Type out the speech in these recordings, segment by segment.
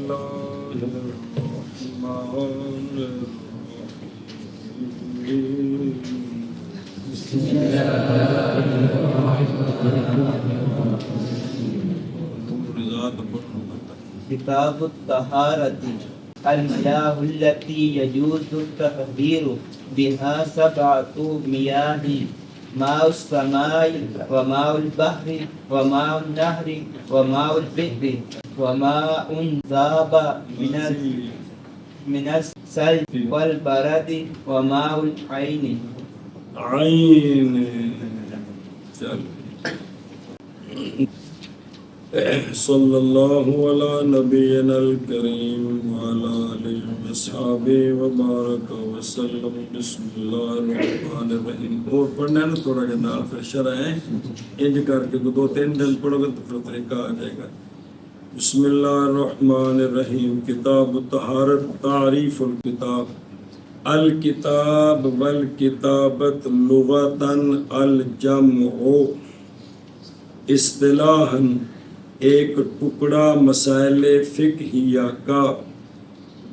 الله الرحمن الرحيم. كتاب الطهارة المياه التي يجوز التطهير بها 7 مياه: ماء السماء وماء البحر وماء النهر وماء البئر وماء ذاب من الثلج والبرد وماء العين. عين. صلى الله على نبينا الكريم وعلى آله وصحبه وبارك وسلم. بسم الله الرحمن الرحيم. اور پڑھنا ہے نا تھوڑا جا نال پھر شرح ہے انج کر کے 2-3 دن پڑھو گے تو پھر طریقہ آ جائے گا. بسم اللہ الرحمن الرحیم. کتاب الطہارت. تعریف الکتاب. الکتاب والکتابت لغتاً الجمع، اصطلاحاً ایک ٹکڑا مسائل فقہیہ کا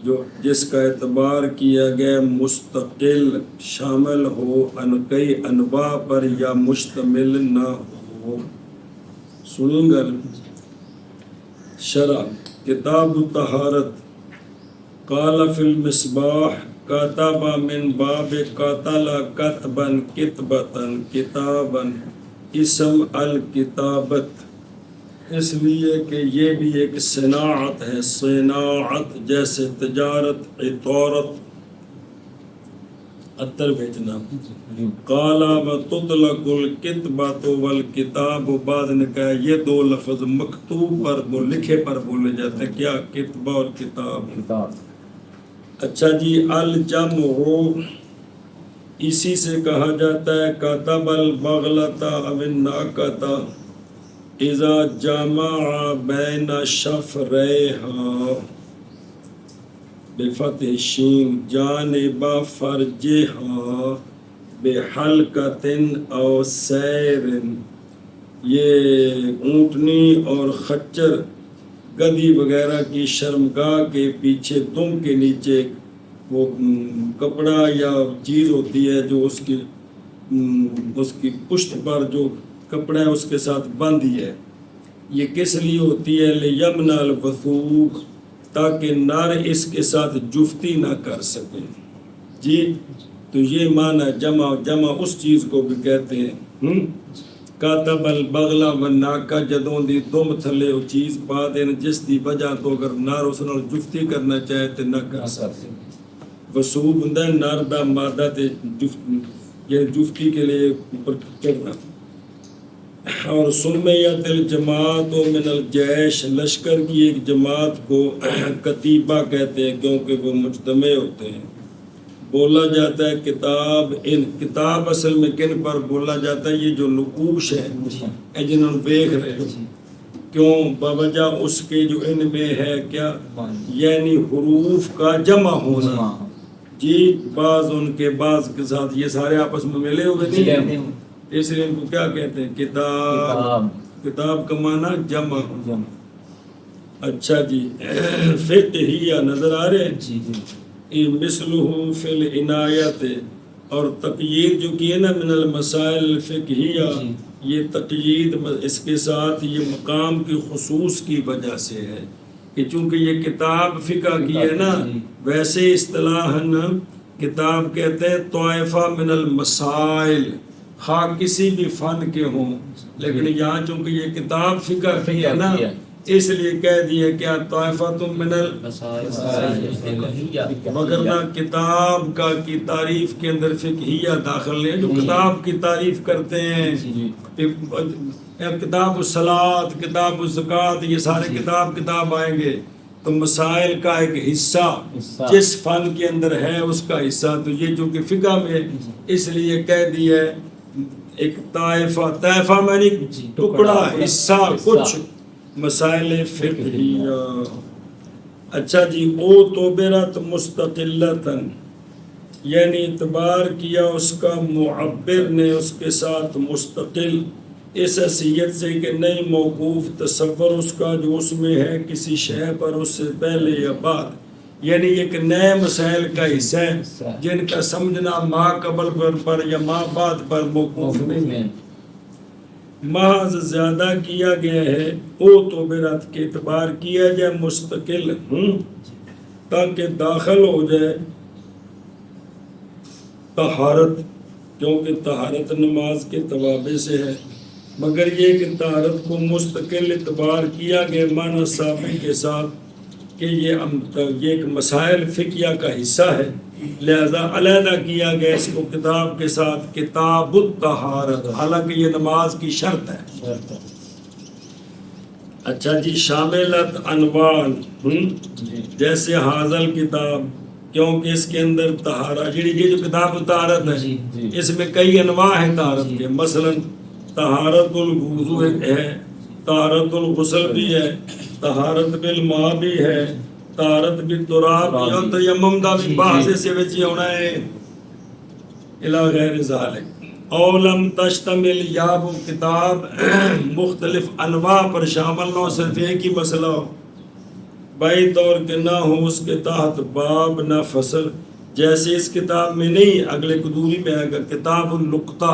جو جس کا اعتبار کیا گیا مستقل شامل ہو ان کئی انواع پر یا مشتمل نہ ہو. سنیں گا شرح. کتاب الطہارت. قال فی المصباح کاتب من باب قاتل کتبا کتبتا کتابا. اسم الکتابت اس لیے کہ یہ بھی ایک صناعت ہے. صناعت جیسے تجارت، عطارت، عطر بیچنا. قال وتطلق الکتبۃ والکتاب. بعد نے کہا یہ 2 لفظ مکتوب پر لکھے پر بولے جاتے ہیں. کیا؟ کتبہ اور کتاب. اچھا جی. الجمع اسی سے کہا جاتا ہے کاتب البغلۃ او الناقۃ اذا جمع بین شفریہا بفتح الشین جانب فرجہا بحلقۃ او سیر. یہ اونٹنی اور خچر گدھی وغیرہ کی شرمگاہ کے پیچھے دم کے نیچے وہ کپڑا یا چیز ہوتی ہے جو اس کی پشت پر جو کپڑا ہے اس کے ساتھ باندھی ہے. یہ کس لیے ہوتی ہے؟ لیمنع الوثوق، تاکہ نر اس کے ساتھ جفتی نہ کر سکے. جی تو یہ معنی جمع اس چیز کو بھی کہتے ہیں. کاتب البغلہ والناقہ جدوں دی دم تھلے وہ چیز پا دین جس دی وجہ تو اگر نر اس نال جفتی کرنا چاہے تو نہ کر سکتے. وصوب ہوندا ہے نر دا مادہ تے جفتی کے لیے اوپر چڑھنا. اور سمیت الجماعت من الجیش، لشکر کی ایک جماعت کو کتیبہ کہتے ہیں کیونکہ وہ مجتمع ہوتے ہیں. بولا جاتا ہے کتاب. کتاب اصل میں کن پر بولا جاتا ہے؟ یہ جو نقوش ہے جنہوں نے دیکھ رہے ہو. کیوں؟ بوجہ اس کے جو ان میں ہے کیا؟ یعنی حروف کا جمع ہونا. جی بعض ان کے بعض کے ساتھ یہ سارے آپس میں ملے ہوئے نہیں، اس لیے ان کو کیا کہتے ہیں؟ کتاب. کتاب کا معنی جمع. اچھا جی. فقہیہ نظر آ رہے ہیں مثلہ فی العنایت. اور تقیید جو کی ہے نا من المسائل الفقہیہ، یہ تقیید اس کے ساتھ یہ مقام کی خصوص کی وجہ سے ہے کہ چونکہ یہ کتاب فقہ کی ہے نا، ویسے اصطلاحاً کتاب کہتے ہیں طائفہ من المسائل، خواہ کسی بھی فن کے ہوں، لیکن یہاں چونکہ یہ کتاب فقہ کی ہے نا اس لیے کہہ دیا کیا طائفۃ من وگرنہ کتاب کا کی تعریف کے اندر فقہیہ داخل ہے. جو کتاب کی تعریف کرتے ہیں کتاب الصلاۃ، کتاب الزکوٰۃ، یہ سارے کتاب آئیں گے تو مسائل کا ایک حصہ جس فن کے اندر ہے اس کا حصہ. تو یہ جو کہ فقہ میں اس لیے کہہ دیا ہے ایک طائفہ میں ٹکڑا حصہ کچھ مسائل فقہیہ. اچھا جی. او توبرت مستقلتاً، یعنی اعتبار کیا اس کا معبر نے اس کے ساتھ مستقل اس حیثیت سے کہ نہیں موقوف تصور اس کا جو اس میں ہے کسی شے پر اس سے پہلے یا بعد، یعنی ایک نئے مسائل کا حصہ ہے جن کا سمجھنا ما قبل پر یا ما بعد پر موقوف نہیں ہے، محض زیادہ کیا گیا ہے او تو برات کے اعتبار کیا جائے مستقل تاکہ داخل ہو جائے طہارت، کیونکہ طہارت نماز کے توابع سے ہے، مگر یہ کہ طہارت کو مستقل اعتبار کیا گیا معنی صافی کے ساتھ کہ یہ ایک مسائل فقیہ کا حصہ ہے، لہذا علیحدہ کیا گیا اس کو کتاب کے ساتھ کتاب الطہارت، حالانکہ یہ نماز کی شرط ہے۔ اچھا جی، شاملت انوان جیسے حاضل کتاب، کیونکہ اس کے اندر طہارت، یہ جو کتاب طہارت ہے اس میں کئی انواع ہیں طہارت کے، مثلا طہارت الوضو ہے، طہارت الغسل بھی ہے، طہارت بالماء بھی ہے، طہارت بالتراب بھی ہے، تیمم دا بھی بحث سے وچ ہونا ہے الی غیر ذالک۔ اولم تشتمل یا وہ کتاب مختلف انواع پر شامل نہ صرف ایک ہی مسئلہ ہو، بائی طور کہ نہ ہو اس کے تحت باب نہ فصل، جیسے اس کتاب میں نہیں، اگلے قدوری میں آئے گا کتاب اللقطہ،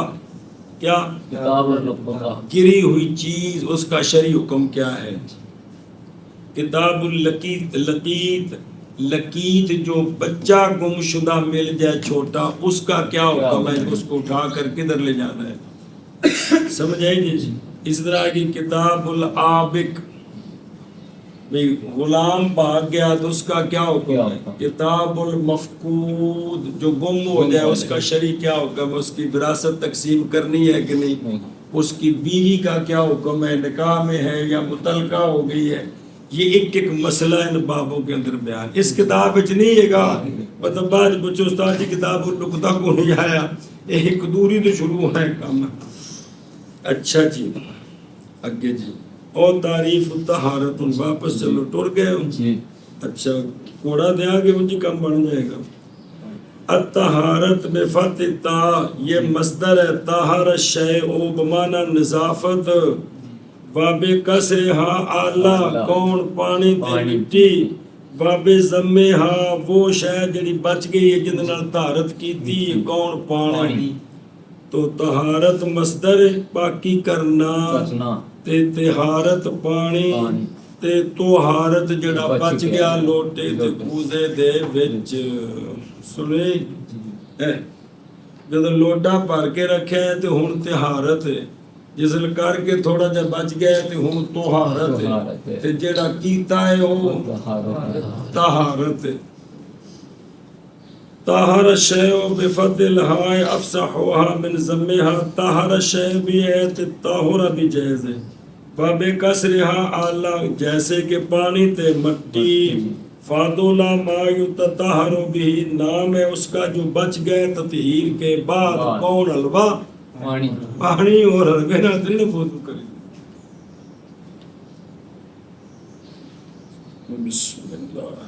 کیا کتاب اللقطہ، گری ہوئی چیز اس کا شرعی حکم کیا ہے۔ کتاب اللقیط، لقیط جو بچہ گم شدہ مل جائے چھوٹا، اس کا کیا حکم ہے، اس کو اٹھا کر کدھر لے جانا ہے، سمجھ آئی جی۔ اس طرح کی کتاب العابق، غلام بھاگ گیا تو اس کا کیا حکم ہے۔ کتاب المفقود جو گم ہو جائے اس کا شرعی کیا حکم ہے، اس کی وراثت تقسیم کرنی ہے کہ نہیں، اس کی بیوی کا کیا حکم ہے، نکاح میں ہے یا متعلقہ ہو گئی ہے، یہ ایک ایک مسئلہ ان بابوں کے اندر بیان اس کتاب وچ نہیں ہے گا۔ مطلب بعد بچوں استاد جی کتاب اللقطہ کو نہیں آیا، ایک دوری تو شروع ہے کام۔ اچھا جی اگے جی، اور تعریف الطہارت، واپس چلو ٹر گئے۔ اچھا کوڑا دیا کہ مجھے کم بن جائے گا۔ الطہارت بفتح الطاء، یہ مصدر ہے، طہر الشیء بمعنی نظافت، وبکسرها اعلی کون پانی تے مٹی، وبضمها وہ شے جڑی بچ گئی ہے جن نال طہارت کیتی کون پانی، تو طہارت مصدر پاکی کرنا تے طہارت پانی تے طہارت جڑا بچ گیا لوٹے تے کوزے دے وچ۔ سنے جدو لوٹا بھر کے رکھے ہے تے ہن طہارت ہے، جسل کر کے تھوڑا جا بچ گیا تے ہن طہارت ہے، تے جڑا کیتا ہے وہ طہارت ہے۔ طہر الشیء بفتح الہاء افصحها من ضمها، طہر الشیء بھی ہے تے طہر بھی جائز ہے، وبکسرها اعلی جیسے کہ پانی تے مٹی، فاضلا ما یتطہر به نام ہے اس کا جو بچ گئے تطہیر کے بعد، کون حلوہ پانی اور حلوے نہ دل وضو کرے۔ بسم اللہ۔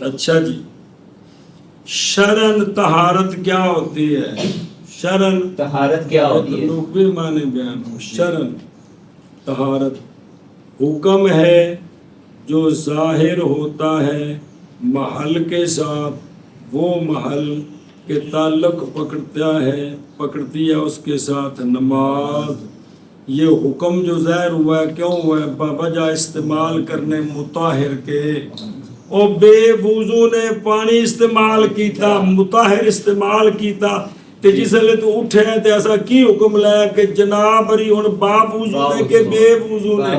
اچھا جی، شرن طہارت کیا ہوتی ہے، شرن طہارت کیا ہوتی ہے، لغوی معنی بیان ہو۔ شرن طہارت حکم ہے جو ظاہر ہوتا ہے محل کے ساتھ، وہ محل کے تعلق پکڑتی ہے اس کے ساتھ نماز۔ یہ حکم جو ظاہر ہوا ہے کیوں ہوا ہے، بوجہ استعمال کرنے مطہر کے، اور بے وضو نے پانی استعمال کیتا، مطہر استعمال کیتا، تے جس لئے تو اٹھے ہیں تے ایسا کی حکم لیا کہ جناب ری ہن باپ وضو نے کہ بے وضو نے،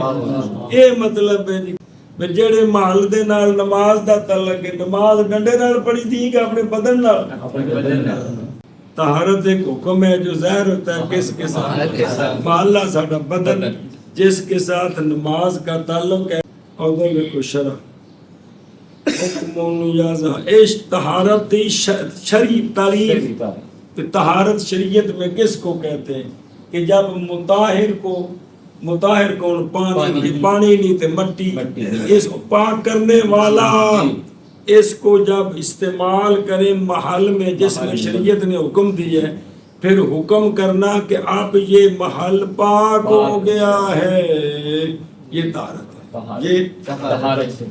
اے مطلب ہے جی جڑے محل دے نال نماز دا تعلق ہے، نماز ڈنڈے نال پڑھی تھی کہ اپنے بدن نال۔ طہارت ایک حکم ہے جو ظاہر ہوتا ہے کس کے ساتھ، محلہ ساڈا بدن جس کے ساتھ نماز کا تعلق ہے۔ اور دیکھو شرع حکم یازہ ایش طہارت شرعی تعریف، طہارت شریعت میں کس کو کہتے ہیں کہ جب مطہر کون پانی نہیں تے مٹی، اس کو پاک کرنے والا اس کو جب استعمال کرے محل میں جس میں شریعت نے حکم دی ہے پھر حکم کرنا کہ اب یہ محل پاک ہو گیا ہے، یہ طہارت ہے، یہ طہارت سے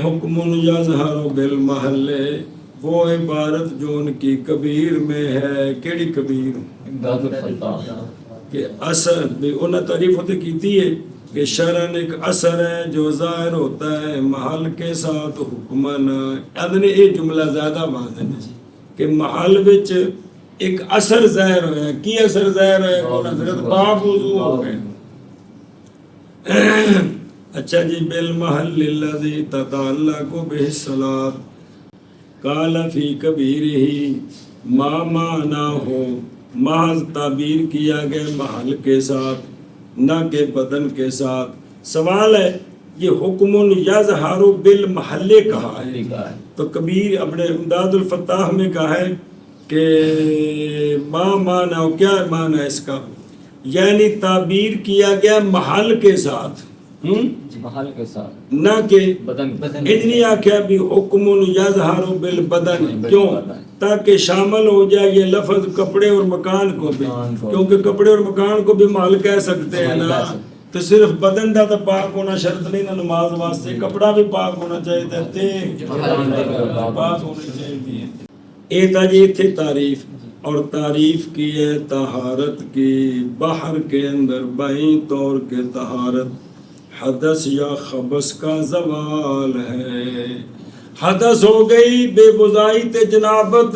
حکم یظہر بالمحل، وہ عبارت جو ان کی کبیر میں ہے، کیڑی کبیر امداد الفتح کہ اثر بھی انہیں تعریف ہوتے کیتی ہے کہ شرن ایک اثر ہے جو ظاہر ہوتا ہے محل کے ساتھ حکمن، ادنے یہ جملہ زیادہ واضح ہے کہ محل وچ ایک اثر ظاہر ہویا، کی اثر ظاہر ہے کہ حضرت پاک وضو ہو گئے۔ اچھا جی، بالمحل الذی تتعلق بہ الصلاۃ قال فی کبیرہ ما معناہ، محض تعبیر کیا گیا محل کے ساتھ نہ کہ بدن کے ساتھ۔ سوال ہے یہ حکم یظہر بالمحل کہا ہے تو کبیر اپنے امداد الفتاح میں کہا ہے کہ ما معنی، کیا معنی ہے اس کا؟ یعنی تعبیر کیا گیا محل کے ساتھ، محل کے ساتھ نہ کہ بدن اتنی آخیا بھی حکم یظہر بالبدن، کیوں؟ تاکہ شامل ہو جائے یہ لفظ کپڑے اور مکان کو بھی، کیونکہ کپڑے اور مکان کو بھی محل کہہ سکتے ہیں نا، تو صرف بدن دا تو پاک ہونا شرط نہیں نا نماز واسطے، کپڑا بھی پاک ہونا چاہیے تے پاک ہونے چاہیے۔ اے تا جی تھے تعریف، اور تعریف کی ہے طہارت کی، بحر کے اندر بائیں طور کے طہارت حدث یا خبث کا زوال ہے۔ حدث ہو گئی بے وضائی تے جنابت،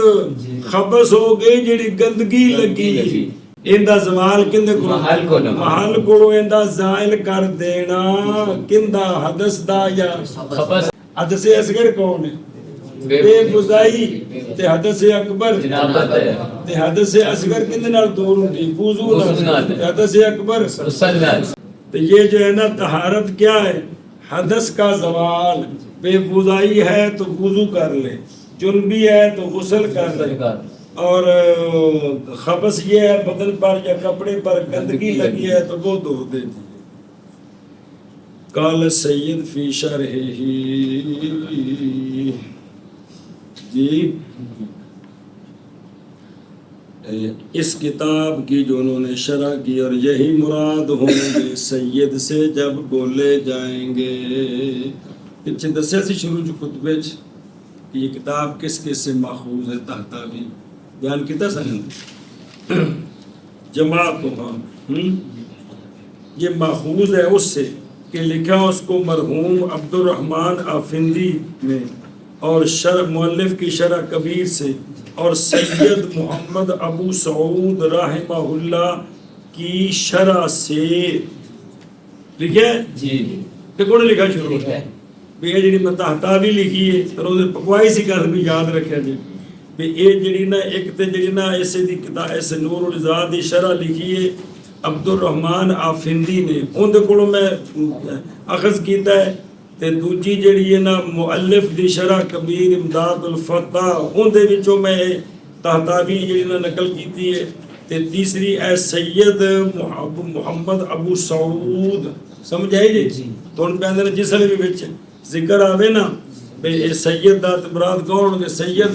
خبث ہو گئی جڑی گندگی لگی، اندہ زوال کندے کو محل کو اندہ زائل کر دینا، کندہ حدث دا یا خبث۔ حدث اصغر کون ہے؟ بے وضائی تے حدث اکبر جنابت ہے، تے حدث اصغر کندے نال دور ہوندی، وضو نال، حدث اکبر سنت۔ تو یہ جو ہے نا طہارت کیا ہے؟ حدث کا زوال۔ بے وضائی ہے تو وضو کر لے، جنبی ہے تو غسل کر لے، اور خبث یہ ہے بدن پر یا کپڑے پر گندگی لگی ہے تو وہ دھو دے۔ قال سید فی شرح جی، اس کتاب کی جو انہوں نے شرح کی، اور یہی مراد ہوں گے سید سے جب بولے جائیں گے۔ پیچھے دسیا سی شروع جو خطبے کہ یہ کتاب کس کس سے ماخوذ ہے، تحتاوی بیان کیتا سن جماعت کو، یہ ماخوذ ہے اس سے کہ لکھا اس کو مرحوم عبد الرحمن آفندی نے، اور شرح مؤلف کی شرح کبیر سے، اور سید محمد ابو سعود رحمہ اللہ کی شرح سے لکھا ہے جی، کہ کون نے لکھا شروع ہے بھی یہ جڑی میں تحتاوی لکھی ہے، روز پکوائی سی گل بھی یاد رکھیا جی بھی یہ جڑی نا ایک تے جڑی نا ایسے دی کتاب ایسے نور الزاد دی شرح لکھی ہے عبد الرحمن آفندی نے، ان دے کولوں میں اخذ کیتا ہے، تے دوجی جڑی ہے نا مؤلف دی شرح کبیر امداد الفتح، ان دے وچوں میں تحتاوی جڑی نا نقل کیتی ہے، تے تیسری اے سید محمد ابو سعود، سمجھ آئی جی؟ تو ان پہ اندر جس لئے بھی بچے ذکر آوے نا بے اے سید دا مراد کون ہوگے؟ سید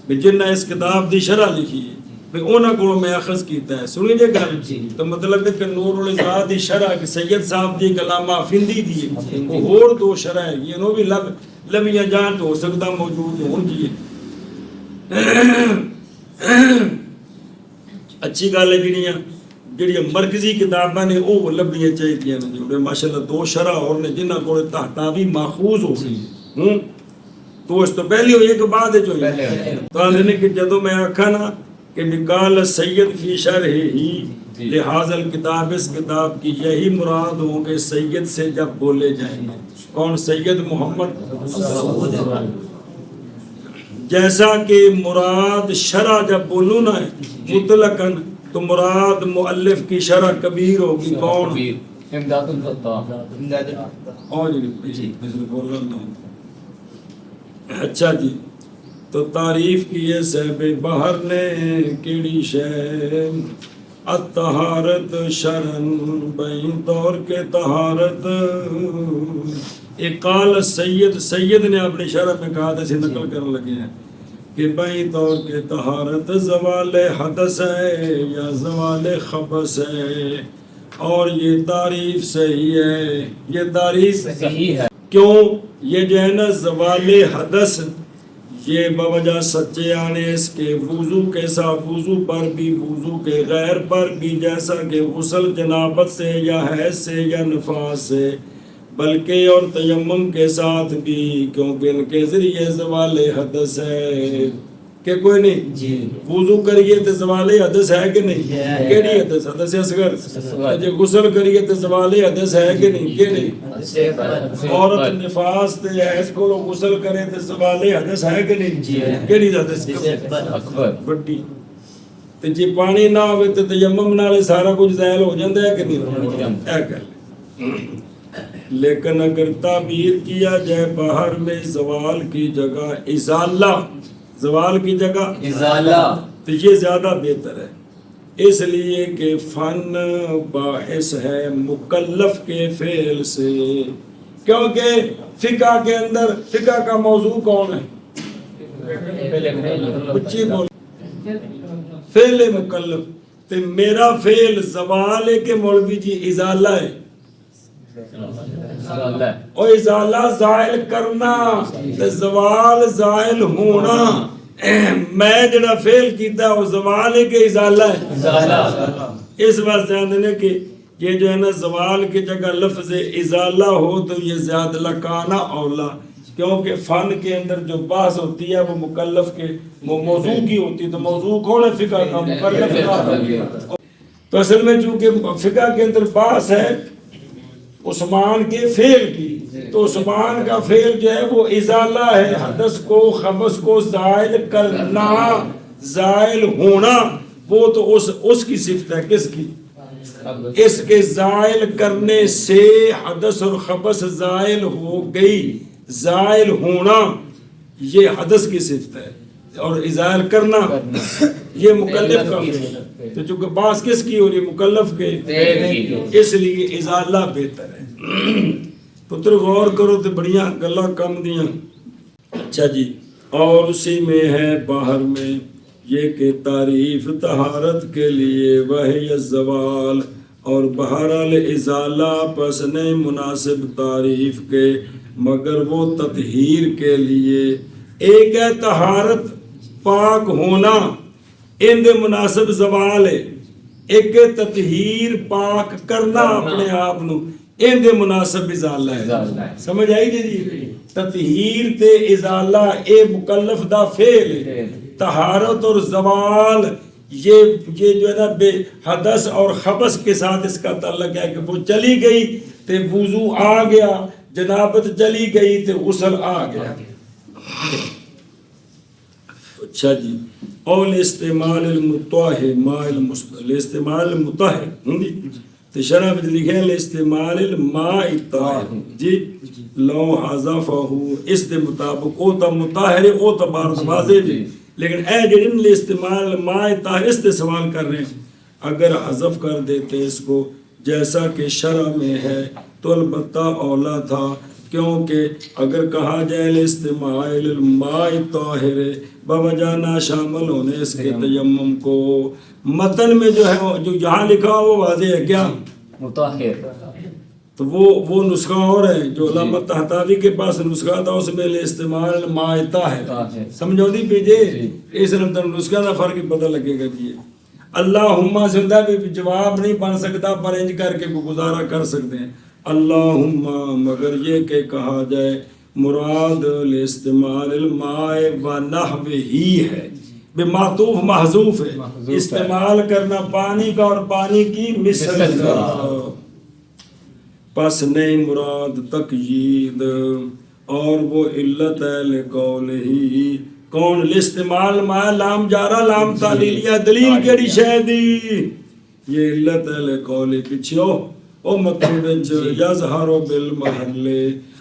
بے جنہ اس کتاب دی شرح لکھی ہے بے اونا کو میں اخذ کیتا ہے، سنی جے گا تو مطلب ہے کہ نور الازاد دی شرح کہ سید صاحب دی کلامہ فندی دی وہ اور دو شرح ہے، یہ نو بھی لمیاں جان تو ہو سکتا موجود ہوں جی۔ اچھی گالے جڑیاں مرکزی کتاباں نے وہ لبنیاں چاہیے جو ماشاءاللہ دو شرح اور نے جنہ کو تحتاوی ماخوذ ہو، تو اس تو پہلی ہوئی کہ بعد جو ہے تو آنے کہ جدو میں آکھا نا کہ نکال سید فی شرح ہی لحاظ الکتاب، اس کتاب کی یہی مراد ہوں کہ سید سے جب بولے جائیں گے، کون؟ سید محمد، جیسا کہ مراد شرح جب بولو نا مطلقاً تو مراد مؤلف کی شرح کبیر ہوگی، کون؟ امداد الفتح۔ اچھا جی، تو تعریف کی ہے صاحب بحر نے کیڑی شے، الطہارت شرن بین طور کے طہارت، اقال سید، سید نے اپنی شرح میں کہا تھا، اسے نقل کرنے لگے ہیں کہ بھائی طور کے طہارت زوال حدث ہے یا زوال خبث ہے، اور یہ تعریف صحیح ہے، یہ تعریف صحیح ہے۔ کیوں؟ یہ جو ہے نا زوال حدث، یہ بوجہ سچے آنے اس کے وضو کے ساتھ، وضو پر بھی وضو کے غیر پر بھی، جیسا کہ غسل جنابت سے یا حیض سے یا نفاس سے، بلکہ اور تیمم کے ساتھ بھی، کیونکہ ان کے ذریعے زوال حدث ہے کہ کوئی نہیں جی وضو کریے تو زوال حدث ہے کہ نہیں؟ کیڑی حدث؟ حدث اصغر۔ جب غسل کریے تو زوال حدث ہے کہ نہیں؟ کہ نہیں؟ عورت نفاس تے حیض کو غسل کرے تو زوال حدث ہے کہ نہیں؟ کیڑی حدث؟ اکبر بڑی۔ تے جی پانی نہ ہوئے تو تیمم نال سارا کچھ زائل ہو جاتا ہے کہ نہیں؟ اے گل۔ لیکن اگر تعبیر کیا جائے باہر میں زوال کی جگہ ازالہ، زوال کی جگہ ازالہ، تو یہ زیادہ بہتر ہے، اس لیے کہ فن باعث ہے مکلف کے فعل سے، کیونکہ فقہ کے اندر فقہ کا موضوع کون ہے؟ اچھی بول، فعل مکلف۔ تو میرا فعل زوال ہے کہ مولوی جی ازالہ ہے؟ اور ازالہ زائل کرنا، زوال زائل ہونا، میں جڑا فعل کیتا ہے وہ زوال ہے کہ ازالہ ہے؟ اس بات جانتے ہیں کہ یہ جو ہے نا زوال کی جگہ لفظ ازالہ ہو تو یہ زیادہ لکانا اولا، کیونکہ فن کے اندر جو بحث ہوتی ہے وہ مکلف کے وہ موضوع کی ہوتی ہے، تو موضوع کون ہے؟ فقہ کا، مکلف کا۔ تو اصل میں چونکہ فقہ کے اندر بحث ہے عثمان کے فعل کی، تو عثمان کا فعل جو ہے وہ ازالہ ہے، حدث کو خبث کو زائل کرنا، زائل ہونا، وہ تو اس کی صفت ہے، کس کی؟ اس کے زائل کرنے سے حدث اور خبث زائل ہو گئی، زائل ہونا یہ حدث کی صفت ہے، اور ازائل کرنا یہ مکلف کا فعل ہے۔ تو چونکہ باس کس کی ہو رہی ہے؟ مکلف کے، اس لیے ازالہ بہتر ہے۔ پتر غور کرو تو بڑیاں گلاں کم دیاں۔ اچھا جی، اور اسی میں ہے باہر میں یہ کہ تعریف طہارت کے لیے وہی الزوال، اور بہرحال ازالہ پس نہیں مناسب تعریف کے مگر وہ تطہیر کے لیے۔ ایک ہے طہارت پاک ہونا، ان دے مناسب زوال ہے، ایک تطہیر پاک کرنا اپنے آپ نو، ان دے مناسب ازالہ ہے۔ سمجھ آئی جی؟ تطہیر تے ازالہ اے مکلف دا فعل ہے، طہارت اور زوال یہ جو ہے نا بے حدث اور خبث کے ساتھ اس کا تعلق ہے کہ وہ چلی گئی تے وضو آ گیا، جنابت چلی گئی تے غسل آ گیا۔ اچھا جی، اور استعمال المطہر ماء الاستعمال المطہر تو شرح میں لکھے ہیں استعمال الماء الطاہر جی، لو حذفہ اس دے مطابق او تا مطہر او تا بار واضح جی، لیکن اے جنن استعمال الماء الطاہر اس دے سوال کر رہے ہیں، اگر حذف کر دیتے اس کو جیسا کہ شرح میں ہے تو البتہ اولا تھا، کیونکہ اگر کہا جائے استعمال الماء الطاہر بوجہ نہ شامل ہونے اس کے تیمم کو، متن میں جو ہے جو یہاں لکھا وہ واضح ہے کیا؟ مطہر، تو وہ نسخہ اور ہے جو علامہ طحطاوی کے پاس نسخہ تھا، اس میں استعمال الماء الطاہر سمجھو دی پیجے، اس نسخہ کا فرق پتہ لگے گا جی۔ اللہم زندہ بھی جواب نہیں بن سکتا پر انج کر کے گزارا کر سکتے ہیں، اللہم مگر یہ کہ کہا جائے مراد الاستعمال الماء و نحوہ ہی ہے، بے معطوف محذوف ہے، استعمال کرنا پانی کا اور پانی کی مثل کا، پس نہیں مراد تقیید، اور وہ علت ہے لقولہی کون الاستعمال ما لام جارا لام تعلیلیہ دلیل کیڑی شے دی، یہ علت ہے لقول پیچھو او مطلب یظہر بالمحل،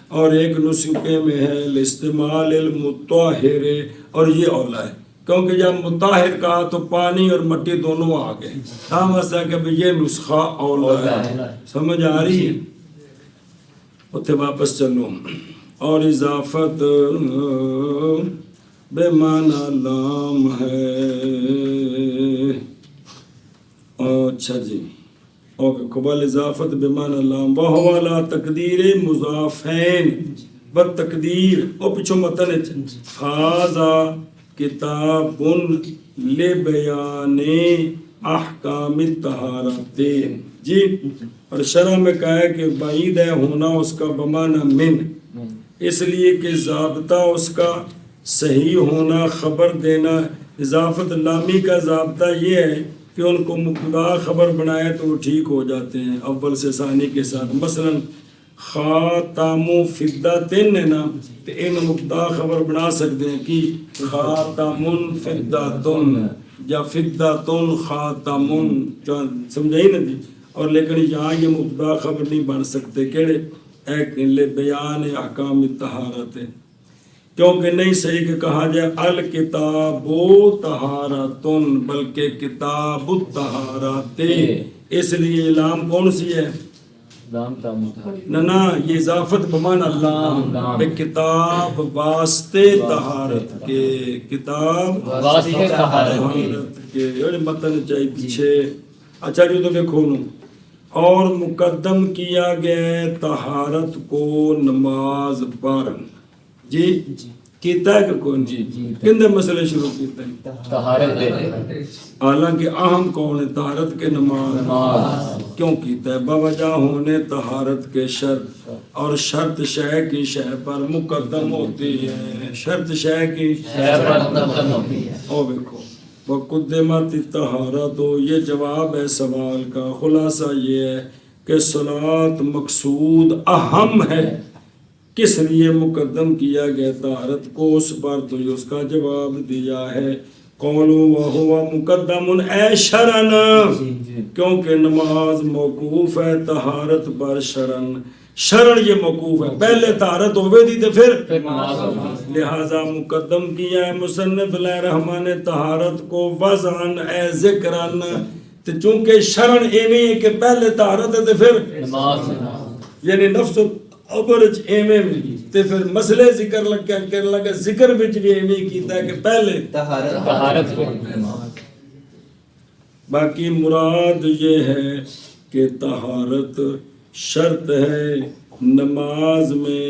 اور ایک نسخے میں ہے الاستعمال المطہر، اور یہ اولا ہے کیونکہ جب مطہر کہا تو پانی اور مٹی دونوں آ گئے، ہم ایسا کہ یہ نسخہ اولا ہے، سمجھ آ رہی ہے؟ اتھے واپس چلو، اور اضافت بے معنی لام ہے. اچھا جی اوکے قبل اضافت بے معنی لام وہو لا تقدیر مضافین و تقدیر او پچھو متن ھذا کتاب لبیان احکام الطہارت جی. اور شرح میں کہا ہے کہ بعید ہے ہونا اس کا بمعنی من، اس لیے کہ ضابطہ اس کا صحیح ہونا خبر دینا. اضافت لامی کا ضابطہ یہ ہے کہ ان کو مبتدا خبر بنائے تو وہ ٹھیک ہو جاتے ہیں اول سے ثانی کے ساتھ. مثلا خاتم فدتن ہے نا تو ان مبتدا خبر بنا سکتے ہیں کہ خاتم فدتن یا فدتن خاتم، سمجھائی نا جی. اور لیکن یہاں یہ مبتدا خبر نہیں بن سکتے کیڑے ایک بیان احکام طہارت ہے، کیونکہ نہیں صحیح کہ کہا جائے الکتاب طہارتن بلکہ کتاب الطہارت. اس لیے لام کون سی ہے؟ لام تام نہ یہ اضافت بمعنی لام بے کتاب واسطے طہارت کے، کتاب واسطے طہارت کے اور متن چاہیے پیچھے. اچھا جی تو دیکھو نو اور مقدم کیا گیا طہارت کو نماز پر جی کیتا ہے کہ کون جی کندے مسئلے شروع کیتے ہیں طہارت دے حالانکہ اہم کون ہے طہارت کے نماز کیوں کیتا ہے بوجہ ہونے طہارت کے شرط اور شرط شے کی شے پر مقدم ہوتی ہے شرط شے کی شے پر مقدم ہوتی ہے. او دیکھو وقدمت طہارت یہ جواب ہے سوال کا. خلاصہ یہ ہے کہ صلاۃ مقصود اہم ہے، کس لیے مقدم کیا گیا طہارت کو اس پر تو یہ اس کا جواب دیا ہے. قولو وہو مقدم اے شرن کیونکہ نماز موقوف ہے طہارت پر شرن. شرن یہ موقوف ہے پہلے طہارت ہوئے دی تو پھر لہذا مقدم کیا ہے مصنف علیہ الرحمن نے طہارت کو وضعن اے ذکرن. تو چونکہ شرن ایویں ہے کہ پہلے طہارت ہے تو پھر نماز یعنی نفس ابرج ایویں میں تے پھر مسئلے ذکر لگا ذکر وچ بھی ایویں کیتا ہے کہ پہلے طہارت کو. باقی مراد یہ ہے کہ طہارت شرط ہے نماز میں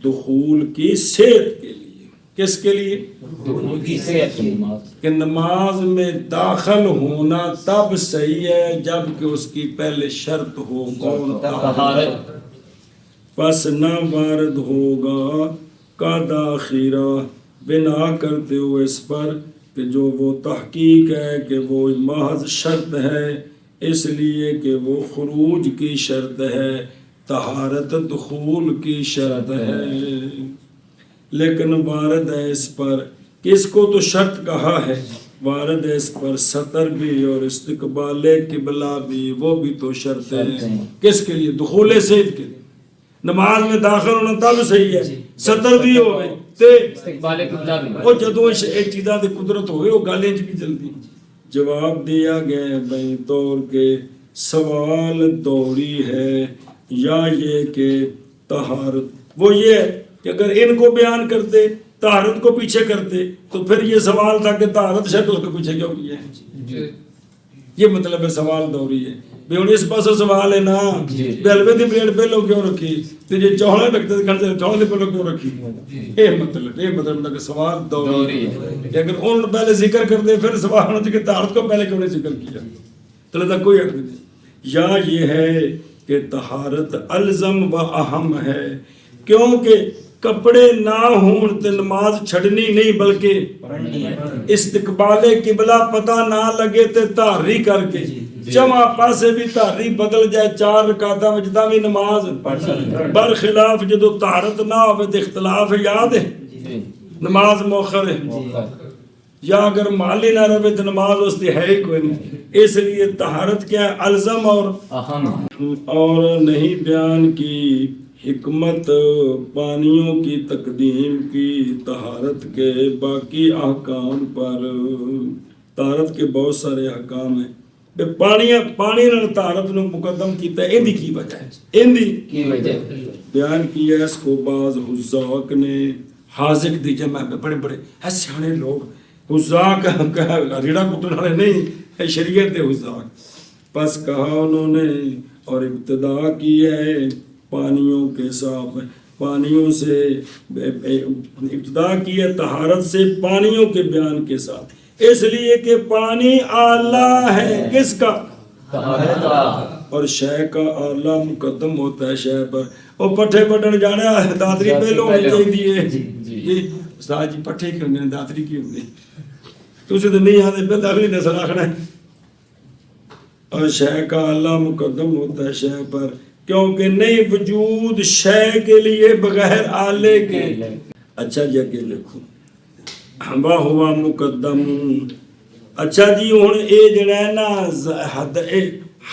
دخول کی صحت کے لیے. کس کے لیے؟ دخول کی صحت کی نماز کہ نماز میں داخل ہونا تب صحیح ہے جب کہ اس کی پہلے شرط ہو کون طہارت. پس نہ وارد ہوگا کا داخیرہ بنا کرتے ہوئے اس پر کہ جو وہ تحقیق ہے کہ وہ محض شرط ہے اس لیے کہ وہ خروج کی شرط ہے طہارت دخول کی شرط ہے. لیکن وارد ہے اس پر کس کو تو شرط کہا ہے وارد ہے اس پر سطر بھی اور استقبال قبلہ بھی وہ بھی تو شرط ہے. کس کے لیے؟ دخول صحت کے لیے. نماز میں داخل ہونا تب صحیح ہے سطر بھی ہوئے تے استقبال قبلہ بھی وہ جدوں ایک چیزاں دی قدرت ہوئے وہ گالیں بھی جلدی. جواب دیا گیا بھئی طور کے سوال دوری ہے یا یہ کہ طہارت وہ یہ ہے کہ اگر ان کو بیان کرتے طہارت کو پیچھے کرتے تو پھر یہ سوال تھا کہ طہارت شاید اس کو پیچھے کیوں کیا ہے. یہ مطلب ہے سوال دوری ہے. بھی ہوں اس پاس سوال ہے نا بیلوے دی پلیٹ پہلو کیوں رکھی تو یہ چوہلے رکھتے تھے کھڑتے چوہلے پہلو کیوں رکھی. یہ مطلب کہ سوال دوری ہے کہ اگر ان پہلے ذکر کرتے پھر سوال ہونا چاہیے کہ طہارت کو پہلے کیوں نہیں ذکر کیا تو لگتا کوئی حق نہیں. یا یہ ہے کہ طہارت الزم و اہم ہے کیونکہ کپڑے نہ ہون تے نماز چھڑنی نہیں بلکہ استقبال قبلہ پتہ نہ لگے تے تحری کر کے جمع پاسے بھی تحری بدل جائے 4 رکعتاں وچ تاں وی نماز برخلاف جدو طہارت نہ ہوے تے اختلاف ہے یاد ہے نماز مؤخر ہے یا اگر مالی نہ رہے تو نماز اس دی ہے ہی کوئی نہیں. اس لیے طہارت کیا ہے الزم اور اہم اور نہیں بیان کی حکمت پانیوں کی تقدیم کی طہارت کے باقی احکام پر. طہارت کے بہت سارے احکام ہیں پانی نال طہارت نو مقدم کیتا ہے ایندی کی وجہ ہے ایندی کی وجہ بیان کیا اس کو بعض حذاق نے حاذق دی جمع میں بڑے بڑے سیانے لوگ حذاق ریڑا کٹن والے نہیں، اے شریعت دے حذاق. پس کہا انہوں نے اور ابتدا کی ہے پانیوں کے ساتھ، پانیوں سے ابتدا کی ہے طہارت سے پانیوں کے بیان کے ساتھ، اس لیے کہ پانی آلہ ہے کس کا؟ طہارت کا. اور شے کا آلہ مقدم ہوتا ہے شے پر. اور پٹھے بٹن جانے داتری پہلو ہونی چاہیے. جی استاد جی پٹھے کیوں نہیں داتری کیوں نہیں؟ تجھے تو نہیں آتے پہلے اگلی نسل آخنا ہے. اور شے کا آلہ مقدم ہوتا ہے شے پر، کیونکہ نہیں وجود شے کے لیے بغیر آلے کے. اچھا جی اگے لکھو ہوا ہوا مقدم. اچھا جی ہن اے جڑا ہے نا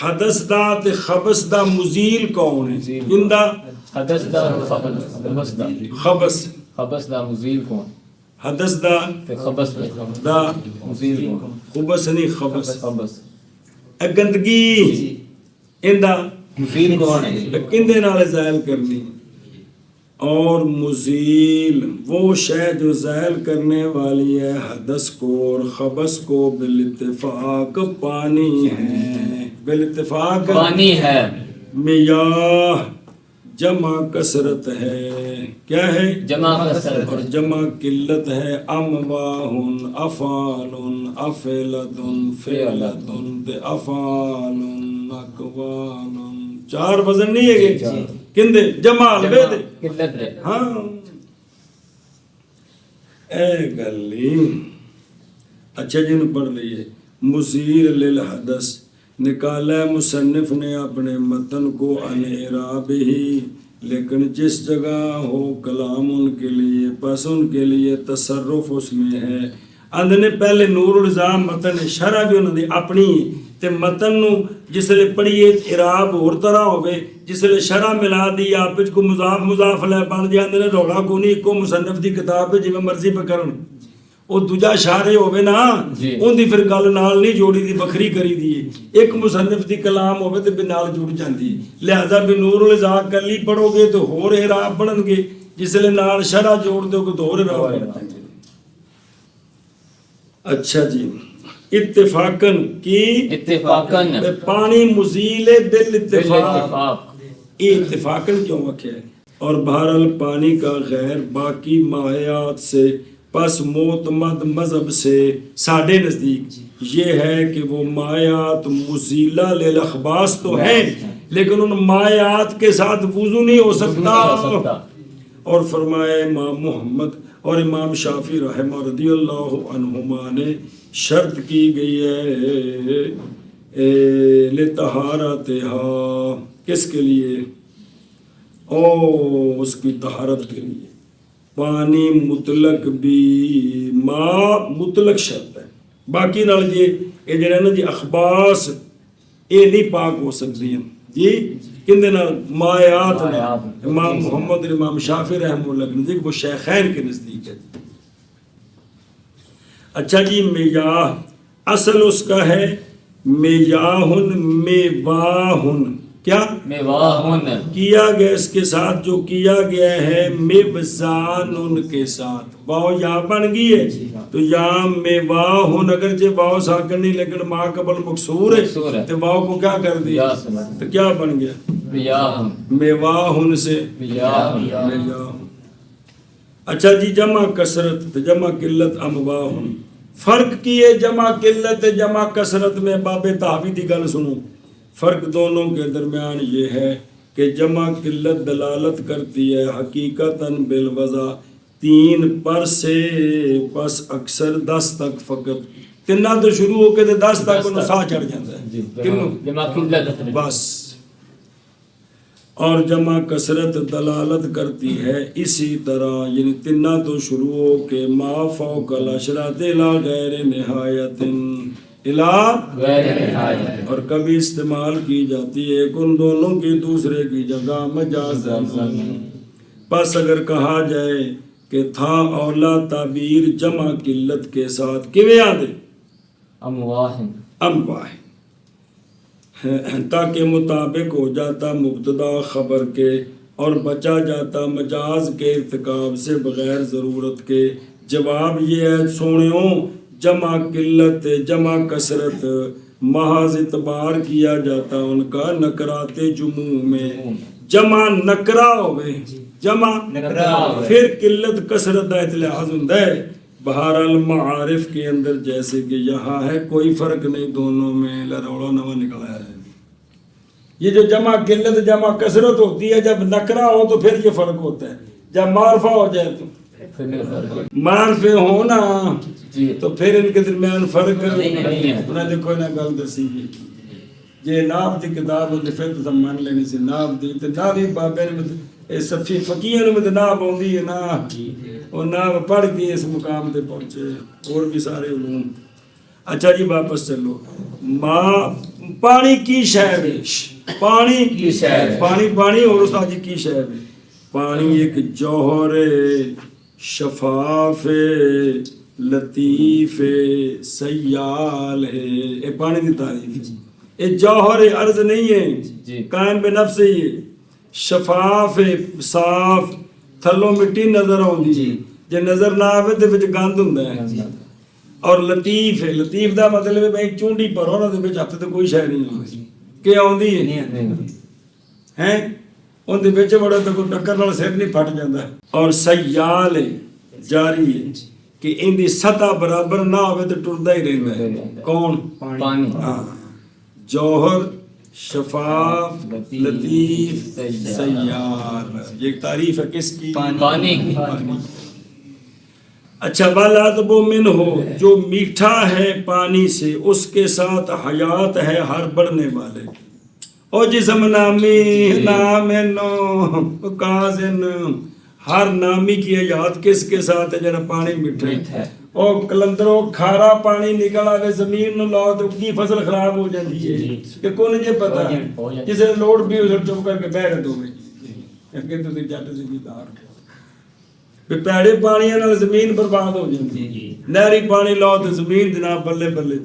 حدث دا تے خبث دا مزیل کون ہے؟ اندا حدث دا خبث دا. خبث خبث دا مزیل کون؟ حدث دا تے خبث دا مزیل کون؟ خبث نہیں خبث خبث گندگی اندا مزیل کون ہے؟ کندے نال زائل کرنی. اور مزیل وہ شے جو زائل کرنے والی ہے حدث کو اور خبث کو بالاتفاق پانی ہے. بالاتفاق پانی ہے. میاہ جمع کثرت ہے. کیا ہے؟ جمع کثرت. اور جمع قلت ہے. امواہ افعال افعلت فعلت افعال اقوال. چار وزن نہیں ہے کہ کندے جمع الوے دے قلت ہے. ہاں اے گلی. اچھا جن پڑھ لیے مزیر للحدث نکالا ہے مصنف نے اپنے متن کو عن اعراب ہی، لیکن جس جگہ ہو کلام ان کے لیے پس ان کے لیے تصرف اس میں ہے. اندر نے پہلے نور الزام متن شرح بھی انہوں نے اپنی تے متن نو جس لئے پڑھیے اعراب اور طرح ہوئے، جس لئے شرح ملا دی آپ کو مضاف مضاف لے بن دیا. اندر نے روڑا کو نہیں کو مصنف دی کتاب جی میں مرضی پہ کرن وہ دوجا شارے ہوئے نا ان دی پھر گل نال نہیں جوڑی دی بکھری کری دی. ایک مصنف دی کلام ہوئے تو بنال جوڑ جاندی. لہذا بھی نور الازاق کلی پڑھو گے تو ہور اعراب بنن گے، جس لئے نال شرح جوڑ دو گے تو ہور اعراب بنن گے. اچھا جی اتفاقن کی اتفاقن پانی مزیل بالاتفاق. یہ اتفاقن کیوں وقع ہے؟ اور بہرحال پانی کا غیر باقی مائعات سے پس معتمد مذہب سے ساڑھے نزدیک یہ ہے کہ وہ مائعات مزیلہ للاخباث تو ہیں لیکن ان مائعات کے ساتھ وضو نہیں ہو سکتا. اور فرمائے امام محمد اور امام شافعی رحمہ رضی اللہ عنہما نے شرط کی گئی ہے لطہارتہا کس کے لیے؟ اس کی طہارت کے لیے. پانی مطلق بھی ماں مطلق شرط ہے. باقی نال جی یہ جڑا نا جی اخباث یہ نہیں پاک ہو سکتی ہیں جی کندے نال مائعات. امام محمد اور امام شافعی رحمہ اللہ کے نزدیک وہ شیخین کے نزدیک ہے. اچھا جی میاہ اصل اس کا ہے میاہن میواہن. کیا میواہن کیا گیا اس کے ساتھ جو کیا گیا ہے میوزان ان کے ساتھ واو یا بن گئی ہے تو یا میواہن اگرچہ واو ساکن نہیں لیکن ما قبل مکسور ہے تو واو کو کیا کر دیا تو کیا بن گیا میاہن میواہن سے میاہن. اچھا جی جمع کثرت جمع قلت امواہن. فرق کیے جمع قلت جمع کثرت میں باب تحوی دی گل سنو. فرق دونوں کے درمیان یہ ہے کہ جمع قلت دلالت کرتی ہے حقیقتاً بالوضع 3 پر سے پس اکثر 10 تک فقط. تنہ تو شروع ہو کے 10 تک انہوں سا چڑھ جاتا ہے جمع قلت بس. اور جمع کثرت دلالت کرتی ہے اسی طرح یعنی تنہ تو شروع ہو کے ما فوق العشرۃ الی غیر نہایت اور کبھی استعمال کی جاتی ہے ان دونوں کی دوسرے کی جگہ مجازاً. پس اگر کہا جائے کہ تھا اولا تعبیر جمع قلت کے ساتھ کیویں آدھے امواہن تاکہ مطابق ہو جاتا مبتدا خبر کے اور بچا جاتا مجاز کے ارتکاب سے بغیر ضرورت کے۔ جواب یہ ہے سونیوں، جمع قلت جمع کثرت محض اعتبار کیا جاتا ان کا نکرات جموع میں۔ جمع نکرا ہوئے، جمع نکرا ہوئے، پھر قلت کثرت دا لحاظ ہوندا ہے۔ بہرحال معارف کے اندر جیسے کہ یہاں ہے کوئی فرق نہیں دونوں میں، لروڑا نوا نکلا ہے۔ یہ جو جمع قلت جمع کثرت ہوتی ہے جب نکرا ہو تو پھر یہ فرق ہوتا ہے، جب معرفہ ہو جائے تو معرفے ہو نا تو پھر ان کے درمیان فرق نہیں ہے۔ انہیں دیکھو نا گل دسی جی ناب دی کتاب ہوتی پھر تو مان لینے سے ناب دی تو ناب ہی بابے نے صفی فقیہ نے ناب ہوندی ہے نا، وہ ناب پڑھ کے اس مقام تے پہنچے، اور بھی سارے علوم۔ اچھا جی واپس چلو، پانی کی شے ہے، پانی کی شے ہے، پانی اور استاد جی کی شے ہے؟ پانی ایک جوہر شفاف لطیف سیال ہے، یہ پانی کی تعریف ہے۔ یہ جوہر عرض نہیں ہے، قائم بے نفس ہے، یہ شفاف صاف، تھلوں مٹی نظر آتی جے نظر نہ آئے تو وچ گند ہوندا ہے، اور لطیف ہے۔ لطیف دا مطلب ہے بھائی چونڈی پرو نا دے وچ ہتھ تے کوئی شے نہیں ہوندی کہ آندی ہے ہیں ان دے وچ بڑا تے کوئی ٹکر نال سر نہیں پھٹ جاندا، اور سیال ہے جاری ہے کہ ان دی سطح برابر نہ ہوئے تو ٹردا ہی رہندا ہے۔ کون؟ پانی۔ جوہر شفاف لطیف سیال، یہ ایک تعریف ہے کس کی؟ پانی کی۔ اچھا وَلَعْذْبُ مِنْهُ، جو میٹھا ہے پانی سے اس کے ساتھ حیات ہے ہر بڑھنے والے کی۔ او جسم نامی نام نو کازن، ہر نامی کی حیات کس کے ساتھ ہے جنہ پانی میٹھا ہے۔ او کلندروں کھارا پانی نکل آوے زمین نو لاؤ تو کی فصل خراب ہو جاتی ہے کہ کون جے پتا جسے لوڑ بھی اسے چپ کر کے بیٹھ دو میں کہ تو جٹ سے بھی دار پیڑے پانی نال زمین برباد ہو جاتی ہے۔ نہری پانی لاؤ تو زمین جناب بلے بلے